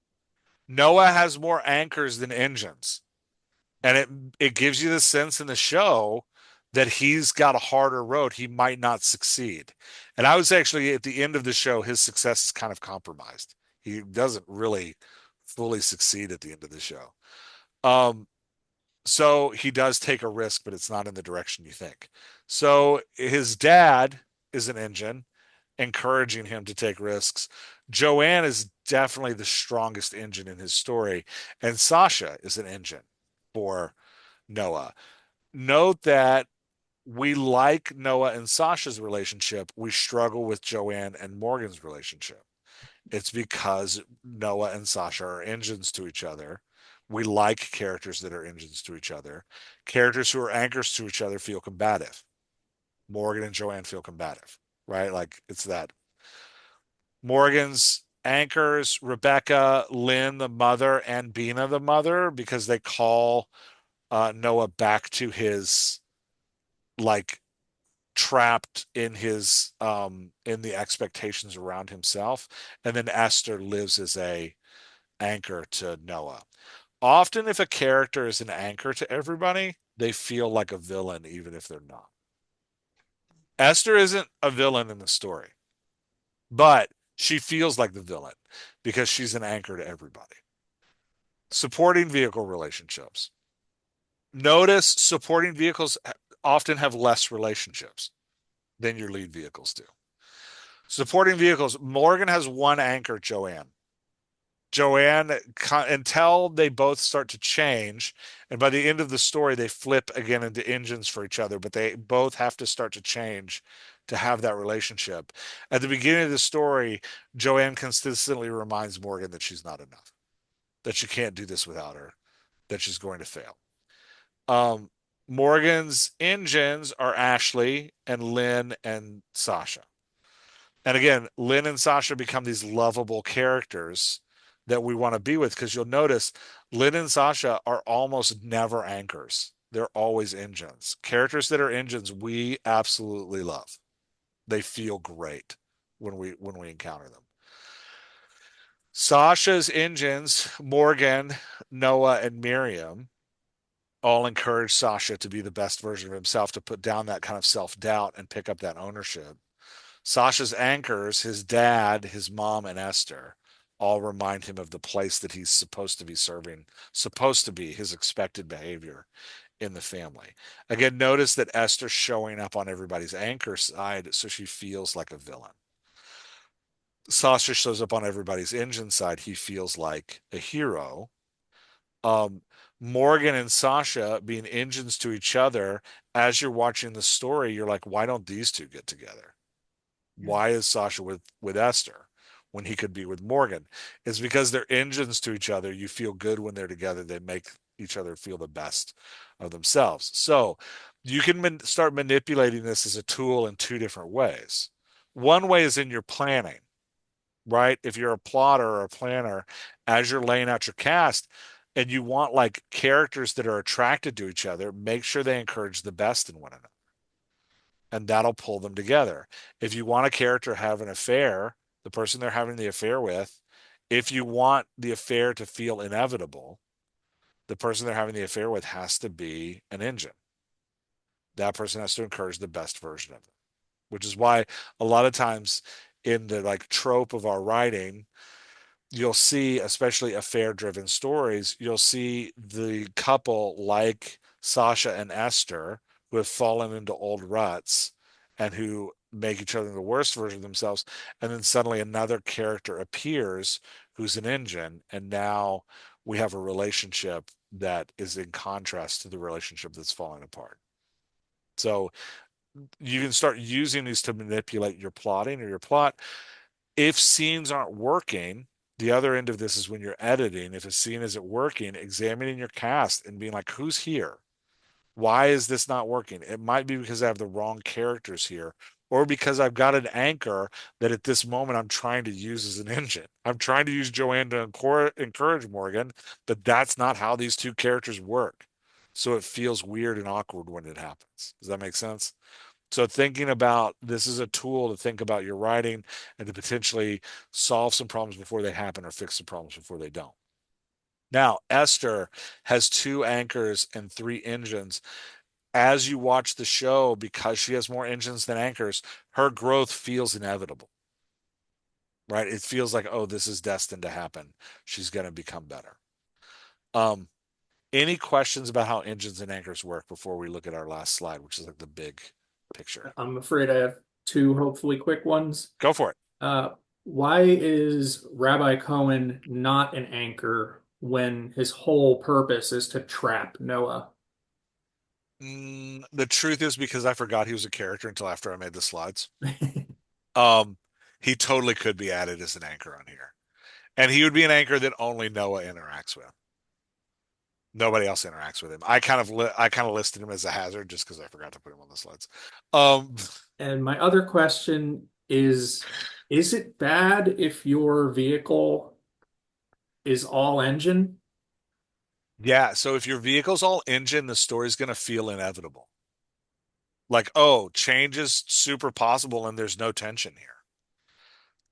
Noah has more anchors than engines. And it gives you the sense in the show that he's got a harder road. He might not succeed. And I would say actually at the end of the show, his success is kind of compromised. He doesn't really fully succeed at the end of the show. Um, so he does take a risk, but it's not in the direction you think. So his dad is an engine, encouraging him to take risks. Joanne is definitely the strongest engine in his story, and Sasha is an engine for Noah. Note that we like Noah and Sasha's relationship. We struggle with Joanne and Morgan's relationship. It's because Noah and Sasha are engines to each other. We like characters that are engines to each other. Characters who are anchors to each other feel combative. Morgan and Joanne feel combative, right? Like it's that. Morgan's anchors, Rebecca, Lynn, the mother, and Bina, the mother, because they call Noah back to his like trapped in the expectations around himself. And then Esther lives as a anchor to Noah. Often if a character is an anchor to everybody, they feel like a villain even if they're not. Esther isn't a villain in the story, but she feels like the villain because she's an anchor to everybody. Supporting vehicle relationships. Notice supporting vehicles often have less relationships than your lead vehicles do. Supporting vehicles, Morgan has one anchor, Joanne. Joanne, until they both start to change, and by the end of the story, they flip again into engines for each other, but they both have to start to change to have that relationship. At the beginning of the story, Joanne consistently reminds Morgan that she's not enough, that she can't do this without her, that she's going to fail. Um, Morgan's engines are Ashley and Lynn and Sasha. And again, Lynn and Sasha become these lovable characters that we want to be with because you'll notice Lynn and Sasha are almost never anchors. They're always engines. Characters that are engines we absolutely love. They feel great when we encounter them. Sasha's engines, Morgan, Noah, and Miriam all encourage Sasha to be the best version of himself, to put down that kind of self-doubt and pick up that ownership. Sasha's anchors, his dad, his mom, and Esther, all remind him of the place that he's supposed to be serving, supposed to be his expected behavior in the family. Again, notice that Esther's showing up on everybody's anchor side, so she feels like a villain. Sasha shows up on everybody's engine side. He feels like a hero. Um, Morgan and Sasha being engines to each other, as you're watching the story, you're like, why don't these two get together? Why is Sasha with Esther when he could be with Morgan? It's because they're engines to each other. You feel good when they're together. They make each other feel the best of themselves. So you can start manipulating this as a tool in two different ways. One way is in your planning, right? If you're a plotter or a planner, as you're laying out your cast and you want like characters that are attracted to each other, make sure they encourage the best in one another. And that'll pull them together. If you want a character to have an affair, the person they're having the affair with, if you want the affair to feel inevitable, the person they're having the affair with has to be an engine. That person has to encourage the best version of them, which is why a lot of times in the like trope of our writing, you'll see, especially affair driven stories, you'll see the couple like Sasha and Esther who have fallen into old ruts and who make each other the worst version of themselves. And then suddenly another character appears who's an engine. And now we have a relationship that is in contrast to the relationship that's falling apart. So you can start using these to manipulate your plotting or your plot. If scenes aren't working, the other end of this is when you're editing. If a scene isn't working, examining your cast and being like, who's here? Why is this not working? It might be because I have the wrong characters here, or because I've got an anchor that at this moment I'm trying to use as an engine. I'm trying to use Joanne to encourage Morgan, but that's not how these two characters work. So it feels weird and awkward when it happens. Does that make sense? So thinking about this is a tool to think about your writing and to potentially solve some problems before they happen or fix the problems before they don't. Now, Esther has two anchors and three engines. As you watch the show, because she has more engines than anchors, her growth feels inevitable, right? It feels like, oh, this is destined to happen. She's going to become better. Um, any questions about how engines and anchors work before we look at our last slide, which is like the big picture?
I'm afraid I have two hopefully quick ones.
Go for it.
Uh, why is Rabbi Cohen not an anchor when his whole purpose is to trap Noah?
The truth is because I forgot he was a character until after I made the slides. Um, he totally could be added as an anchor on here. And he would be an anchor that only Noah interacts with. Nobody else interacts with him. I kind of listed him as a hazard just because I forgot to put him on the slides.
And my other question is it bad if your vehicle is all engine?
Yeah, so if your vehicle's all engine, the story's going to feel inevitable. Like, oh, change is super possible and there's no tension here.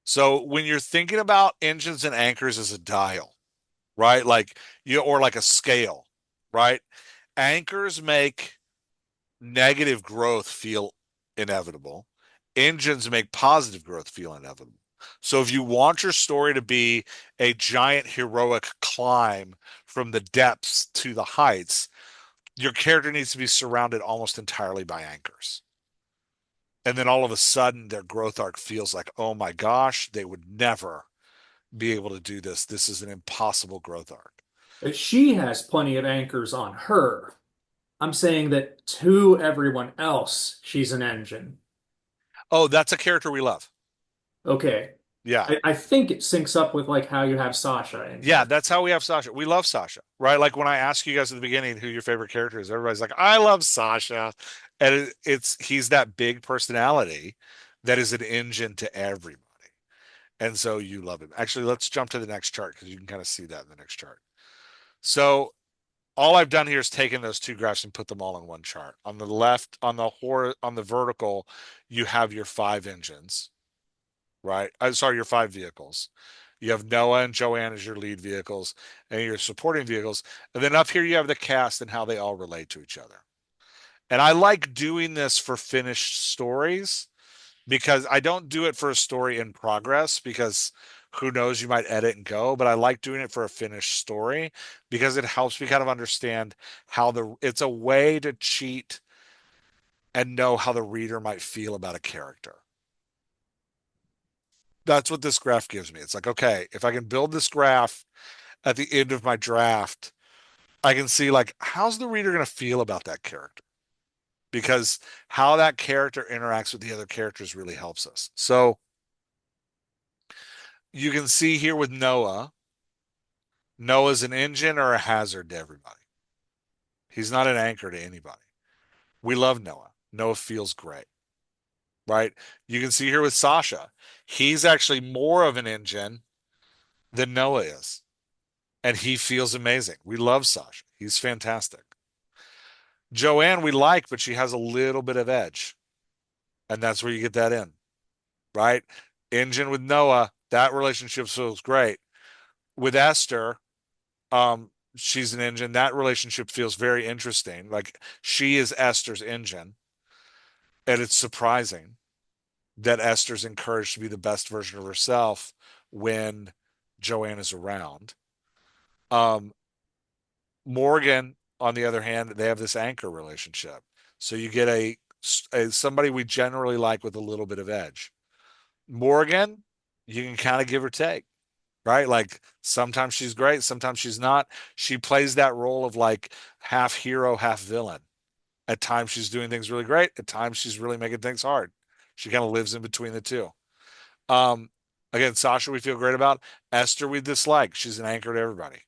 So when you're thinking about engines and anchors as a dial, right? Like you or like a scale, right? Anchors make negative growth feel inevitable. Engines make positive growth feel inevitable. So if you want your story to be a giant heroic climb from the depths to the heights, your character needs to be surrounded almost entirely by anchors. And then all of a sudden their growth arc feels like, oh my gosh, they would never be able to do this. This is an impossible growth arc.
She has plenty of anchors on her. I'm saying that to everyone else, she's an engine.
Oh, that's a character we love.
Okay.
Yeah.
I think it syncs up with like how you have Sasha in
Yeah,
here.
that's how we have Sasha. We love Sasha, right? Like when I ask you guys at the beginning who your favorite character is, everybody's like, I love Sasha. And it's he's that big personality that is an engine to everybody. And so you love him. Actually, let's jump to the next chart because you can kind of see that in the next chart. So all I've done here is taken those two graphs and put them all in one chart. On the left, on the vertical, you have your five engines, right? Sorry, your five vehicles. You have Noah and Joanne as your lead vehicles and your supporting vehicles. And then up here you have the cast and how they all relate to each other. And I like doing this for finished stories because I don't do it for a story in progress because who knows, you might edit and go, but I like doing it for a finished story because it helps me kind of understand how it's a way to cheat and know how the reader might feel about a character. That's what this graph gives me. It's like, okay, if I can build this graph at the end of my draft, I can see like, how's the reader going to feel about that character? Because how that character interacts with the other characters really helps us. So you can see here with Noah's an engine or a hazard to everybody. He's not an anchor to anybody. We love Noah. Noah feels great, right? You can see here with Sasha, he's actually more of an engine than Noah is. And he feels amazing. We love Sasha. He's fantastic. Joanne, we like, but she has a little bit of edge. And that's where you get that in, right? Engine with Noah, that relationship feels great. With Esther, she's an engine. That relationship feels very interesting. Like she is Esther's engine. And it's surprising that Esther's encouraged to be the best version of herself when Joanne is around. Um, Morgan, on the other hand, they have this anchor relationship. So you get a somebody we generally like with a little bit of edge. Morgan, you can kind of give or take, right? Like sometimes she's great, sometimes she's not. She plays that role of like half hero, half villain. At times she's doing things really great. At times she's really making things hard. She kind of lives in between the two. Um, Again, Sasha, we feel great about. Esther, we dislike. She's an anchor to everybody,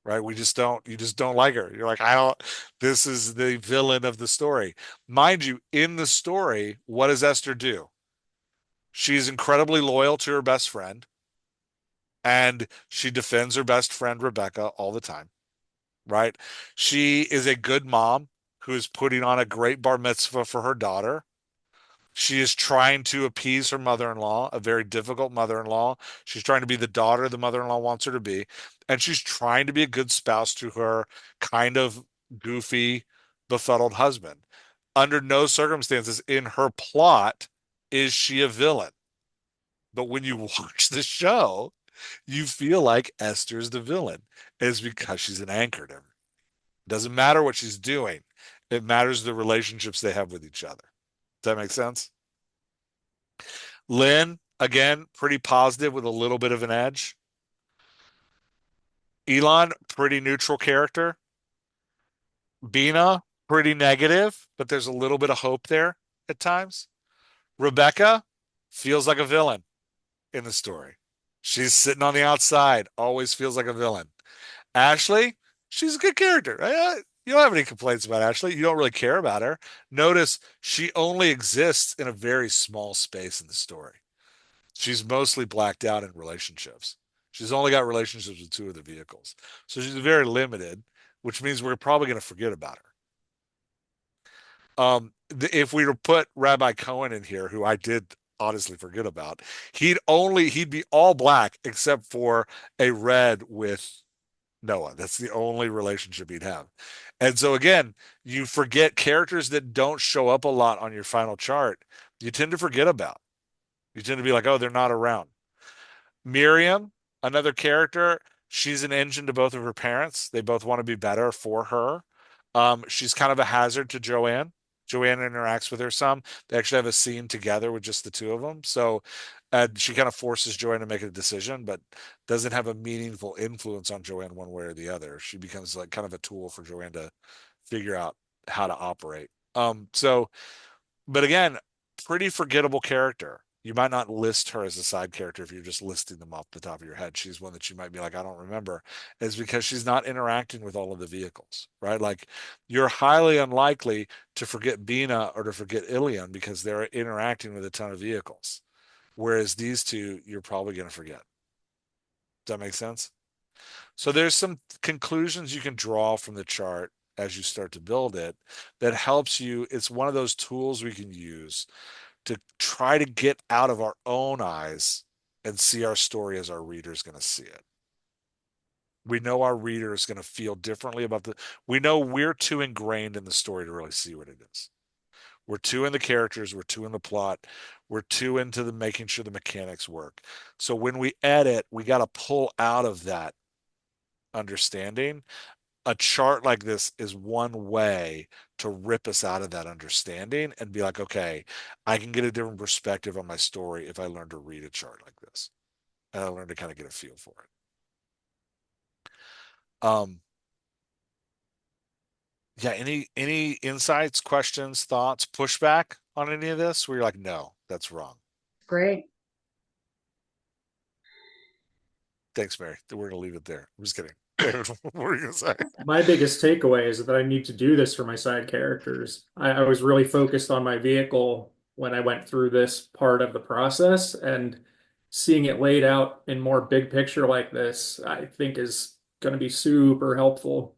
right? You just don't like her. You're like, I don't, this is the villain of the story. Mind you, in the story, what does Esther do? She's incredibly loyal to her best friend and she defends her best friend, Rebecca, all the time, right? She is a good mom who is putting on a great bar mitzvah for her daughter. She is trying to appease her mother-in-law, a very difficult mother-in-law. She's trying to be the daughter the mother-in-law wants her to be. And she's trying to be a good spouse to her kind of goofy, befuddled husband. Under no circumstances in her plot is she a villain. But when you watch the show, you feel like Esther's the villain. It's because she's an anchor to her. It doesn't matter what she's doing. It matters the relationships they have with each other. Does that make sense? Lynn, again, pretty positive with a little bit of an edge. Elon, pretty neutral character. Bina, pretty negative, but there's a little bit of hope there at times. Rebecca feels like a villain in the story. She's sitting on the outside, always feels like a villain. Ashley, she's a good character. You don't have any complaints about Ashley. You don't really care about her. Notice she only exists in a very small space in the story. She's mostly blacked out in relationships. She's only got relationships with two of the vehicles. So she's very limited, which means we're probably going to forget about her. If we were to put Rabbi Cohen in here, who I did honestly forget about, he'd be all black except for a red with Noah. That's the only relationship he'd have. And so again, you forget characters that don't show up a lot on your final chart. You tend to forget about. You tend to be like, oh, they're not around. Miriam, another character, she's an engine to both of her parents. They both want to be better for her. She's kind of a hazard to Joanne. Joanne interacts with her some. They actually have a scene together with just the two of them. So she kind of forces Joanne to make a decision, but doesn't have a meaningful influence on Joanne one way or the other. She becomes like kind of a tool for Joanne to figure out how to operate. But again, pretty forgettable character. You might not list her as a side character if you're just listing them off the top of your head. She's one that you might be like, I don't remember. It's because she's not interacting with all of the vehicles, right? Like you're highly unlikely to forget Bina or to forget Ilion because they're interacting with a ton of vehicles. Whereas these two, you're probably going to forget. Does that make sense? So there's some conclusions you can draw from the chart as you start to build it that helps you. It's one of those tools we can use to try to get out of our own eyes and see our story as our reader is going to see it. We know our reader is going to feel differently about we know we're too ingrained in the story to really see what it is. We're too in the characters, we're too in the plot, we're too into the making sure the mechanics work. So when we edit, we got to pull out of that understanding. A chart like this is one way to rip us out of that understanding and be like, okay, I can get a different perspective on my story if I learn to read a chart like this. And I learn to kind of get a feel for it. Yeah, any insights, questions, thoughts, pushback on any of this where you're like, no, that's wrong.
Great.
Thanks, Mary. We're gonna leave it there. I'm just kidding. David, what were you gonna say?
My biggest takeaway is that I need to do this for my side characters. I was really focused on my vehicle when I went through this part of the process, and seeing it laid out in more big picture like this, I think is going to be super helpful.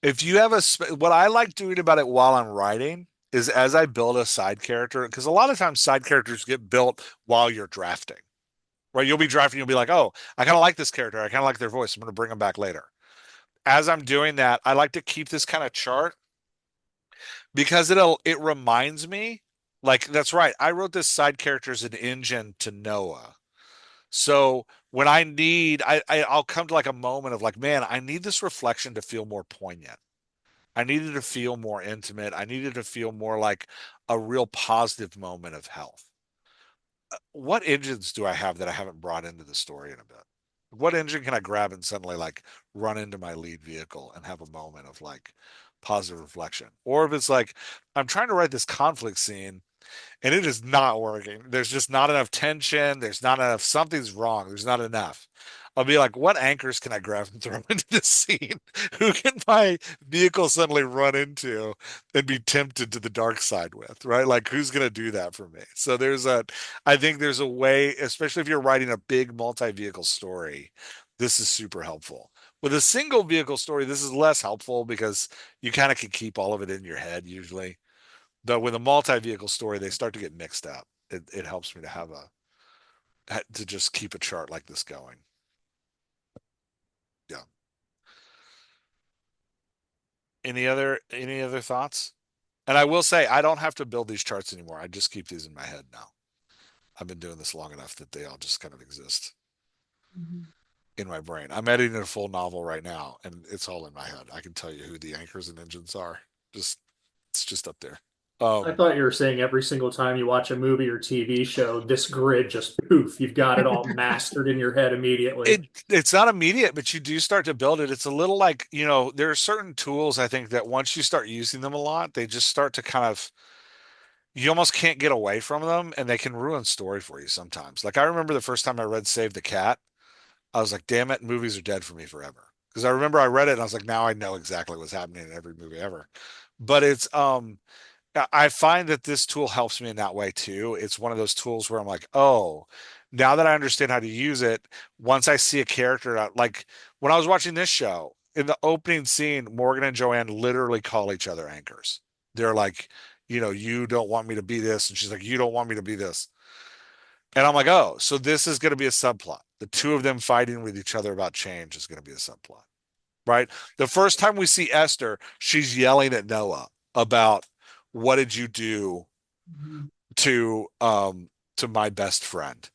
If you have what I like doing about it while I'm writing is as I build a side character, because a lot of times side characters get built while you're drafting, right? You'll be drafting, you'll be like, oh, I kind of like this character. I kind of like their voice. I'm going to bring them back later. As I'm doing that, I like to keep this kind of chart because it reminds me, like, that's right. I wrote this side character as an engine to Noah. So when I need, I'll come to like a moment of like, man, I need this reflection to feel more poignant. I needed to feel more intimate. I needed to feel more like a real positive moment of health. What engines do I have that I haven't brought into the story in a bit? What engine can I grab and suddenly like run into my lead vehicle and have a moment of like positive reflection? Or if it's like I'm trying to write this conflict scene and it is not working. There's just not enough tension. There's not enough. Something's wrong. There's not enough. I'll be like, what anchors can I grab and throw into this scene? Who can my vehicle suddenly run into and be tempted to the dark side with, right? Like, who's going to do that for me? So I think there's a way, especially if you're writing a big multi-vehicle story, this is super helpful. With a single vehicle story, this is less helpful because you kind of can keep all of it in your head usually. But with a multi-vehicle story, they start to get mixed up. It helps me to have to just keep a chart like this going. Yeah. Any other thoughts? And I will say I don't have to build these charts anymore. I just keep these in my head now. I've been doing this long enough that they all just kind of exist in my brain. I'm editing a full novel right now, and it's all in my head. I can tell you who the anchors and engines are. Just it's just up there.
I thought you were saying every single time you watch a movie or TV show, this grid just poof, you've got it all mastered in your head immediately.
It's not immediate, but you do start to build it. It's a little like, there are certain tools I think that once you start using them a lot, they just start to kind of you almost can't get away from them and they can ruin story for you sometimes. Like I remember the first time I read Save the Cat, I was like, damn it, movies are dead for me forever. Because I remember I read it and I was like, now I know exactly what's happening in every movie ever. But I find that this tool helps me in that way too. It's one of those tools where I'm like, oh, now that I understand how to use it, once I see a character, like when I was watching this show, in the opening scene, Morgan and Joanne literally call each other anchors. They're like, you don't want me to be this. And she's like, you don't want me to be this. And I'm like, oh, so this is going to be a subplot. The two of them fighting with each other about change is going to be a subplot, right? The first time we see Esther, she's yelling at Noah about what did you do to my best friend?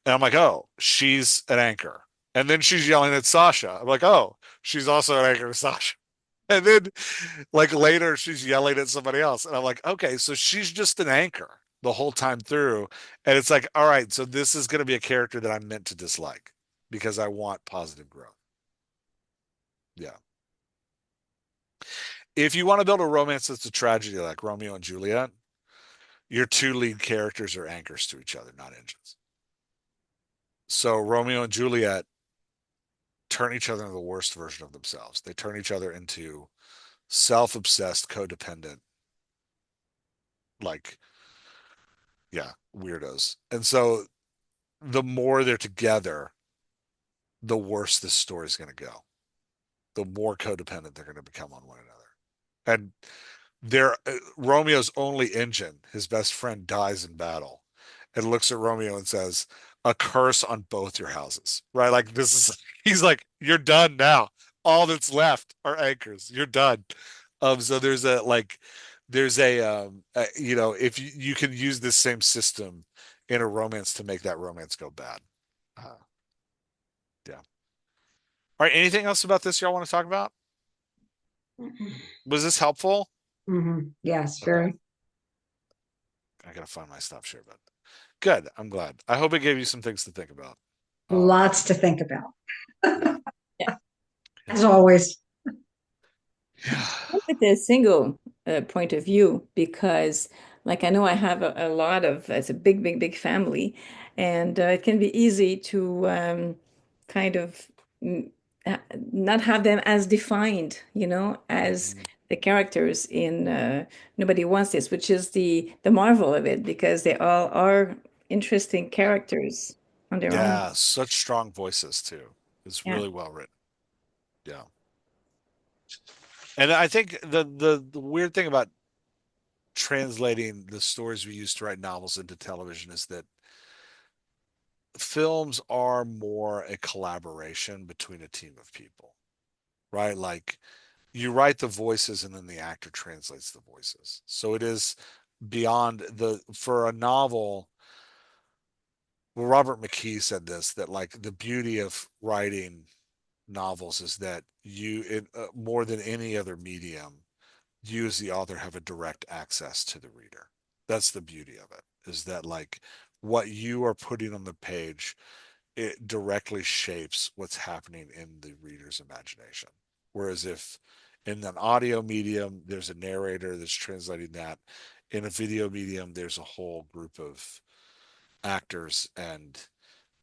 And I'm like, oh, she's an anchor. And then she's yelling at Sasha. I'm like, oh, she's also an anchor to Sasha. And then like later she's yelling at somebody else. And I'm like, okay, so she's just an anchor the whole time through. And it's like, all right, so this is going to be a character that I'm meant to dislike because I want positive growth. Yeah. If you want to build a romance that's a tragedy like Romeo and Juliet, your two lead characters are anchors to each other, not engines. So Romeo and Juliet turn each other into the worst version of themselves. They turn each other into self-obsessed, codependent, like, yeah, weirdos. And so the more they're together, the worse this story is going to go. The more codependent they're going to become on one another. And their Romeo's only engine, his best friend, dies in battle, and looks at Romeo and says, "A curse on both your houses." Right? Like this is, he's like, "You're done now. All that's left are anchors. You're done." So there's a like, you know, if you can use this same system in a romance to make that romance go bad. Uh, yeah. All right. Anything else about this y'all want to talk about? Was this helpful?
Yes,
Okay.
very.
I gotta find my stop share button. Good. I'm glad. I hope it gave you some things to think about.
Lots to think about,
Yeah.
Yeah.
as always.
Yeah.
With a single point of view, because like I know I have a lot of, it's a big, big, big family, and it can be easy to kind of mm, not have them as defined, you know, as
Mhm.
the characters in Nobody Wants This, which is the marvel of it, because they all are interesting characters on their own.
Yeah, such strong voices too. It's
Yeah.
really well written. Yeah. And I think the weird thing about translating the stories we use to write novels into television is that films are more a collaboration between a team of people, right? Like you write the voices and then the actor translates the voices. So it is beyond for a novel. Well, Robert McKee said this, that like the beauty of writing novels is that more than any other medium, you as the author have a direct access to the reader. That's the beauty of it, is that like what you are putting on the page, it directly shapes what's happening in the reader's imagination. Whereas if in an audio medium, there's a narrator that's translating that. In a video medium, there's a whole group of actors and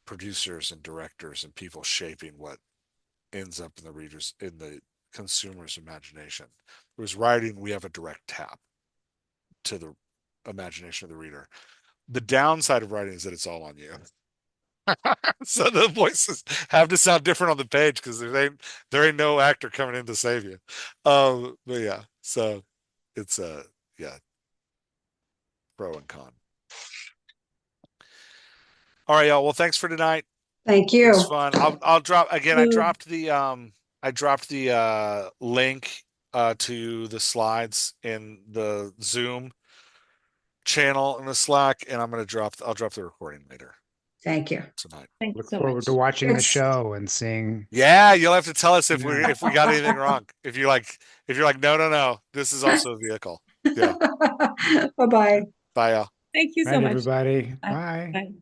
producers and directors and people shaping what ends up in the consumer's imagination. Whereas writing, we have a direct tap to the imagination of the reader. The downside of writing is that it's all on you. So the voices have to sound different on the page because there ain't no actor coming in to save you. But yeah, so it's yeah, pro and con. All right, y'all. Well, thanks for tonight.
Thank
It was
you.
fun. I'll drop again.
You.
I dropped the link to the slides in the Zoom channel in the Slack, and I'll drop the recording later
Thank you.
tonight.
Thank you
Look
so
forward to
much.
watching the
It's
show and seeing.
Yeah, you'll have to tell us
Yeah.
if we got anything wrong. If you're like no, this is also a vehicle. Yeah.
bye bye.
Bye, y'all.
Thank you so
Night,
much.
everybody.
Bye.
Bye.
Bye.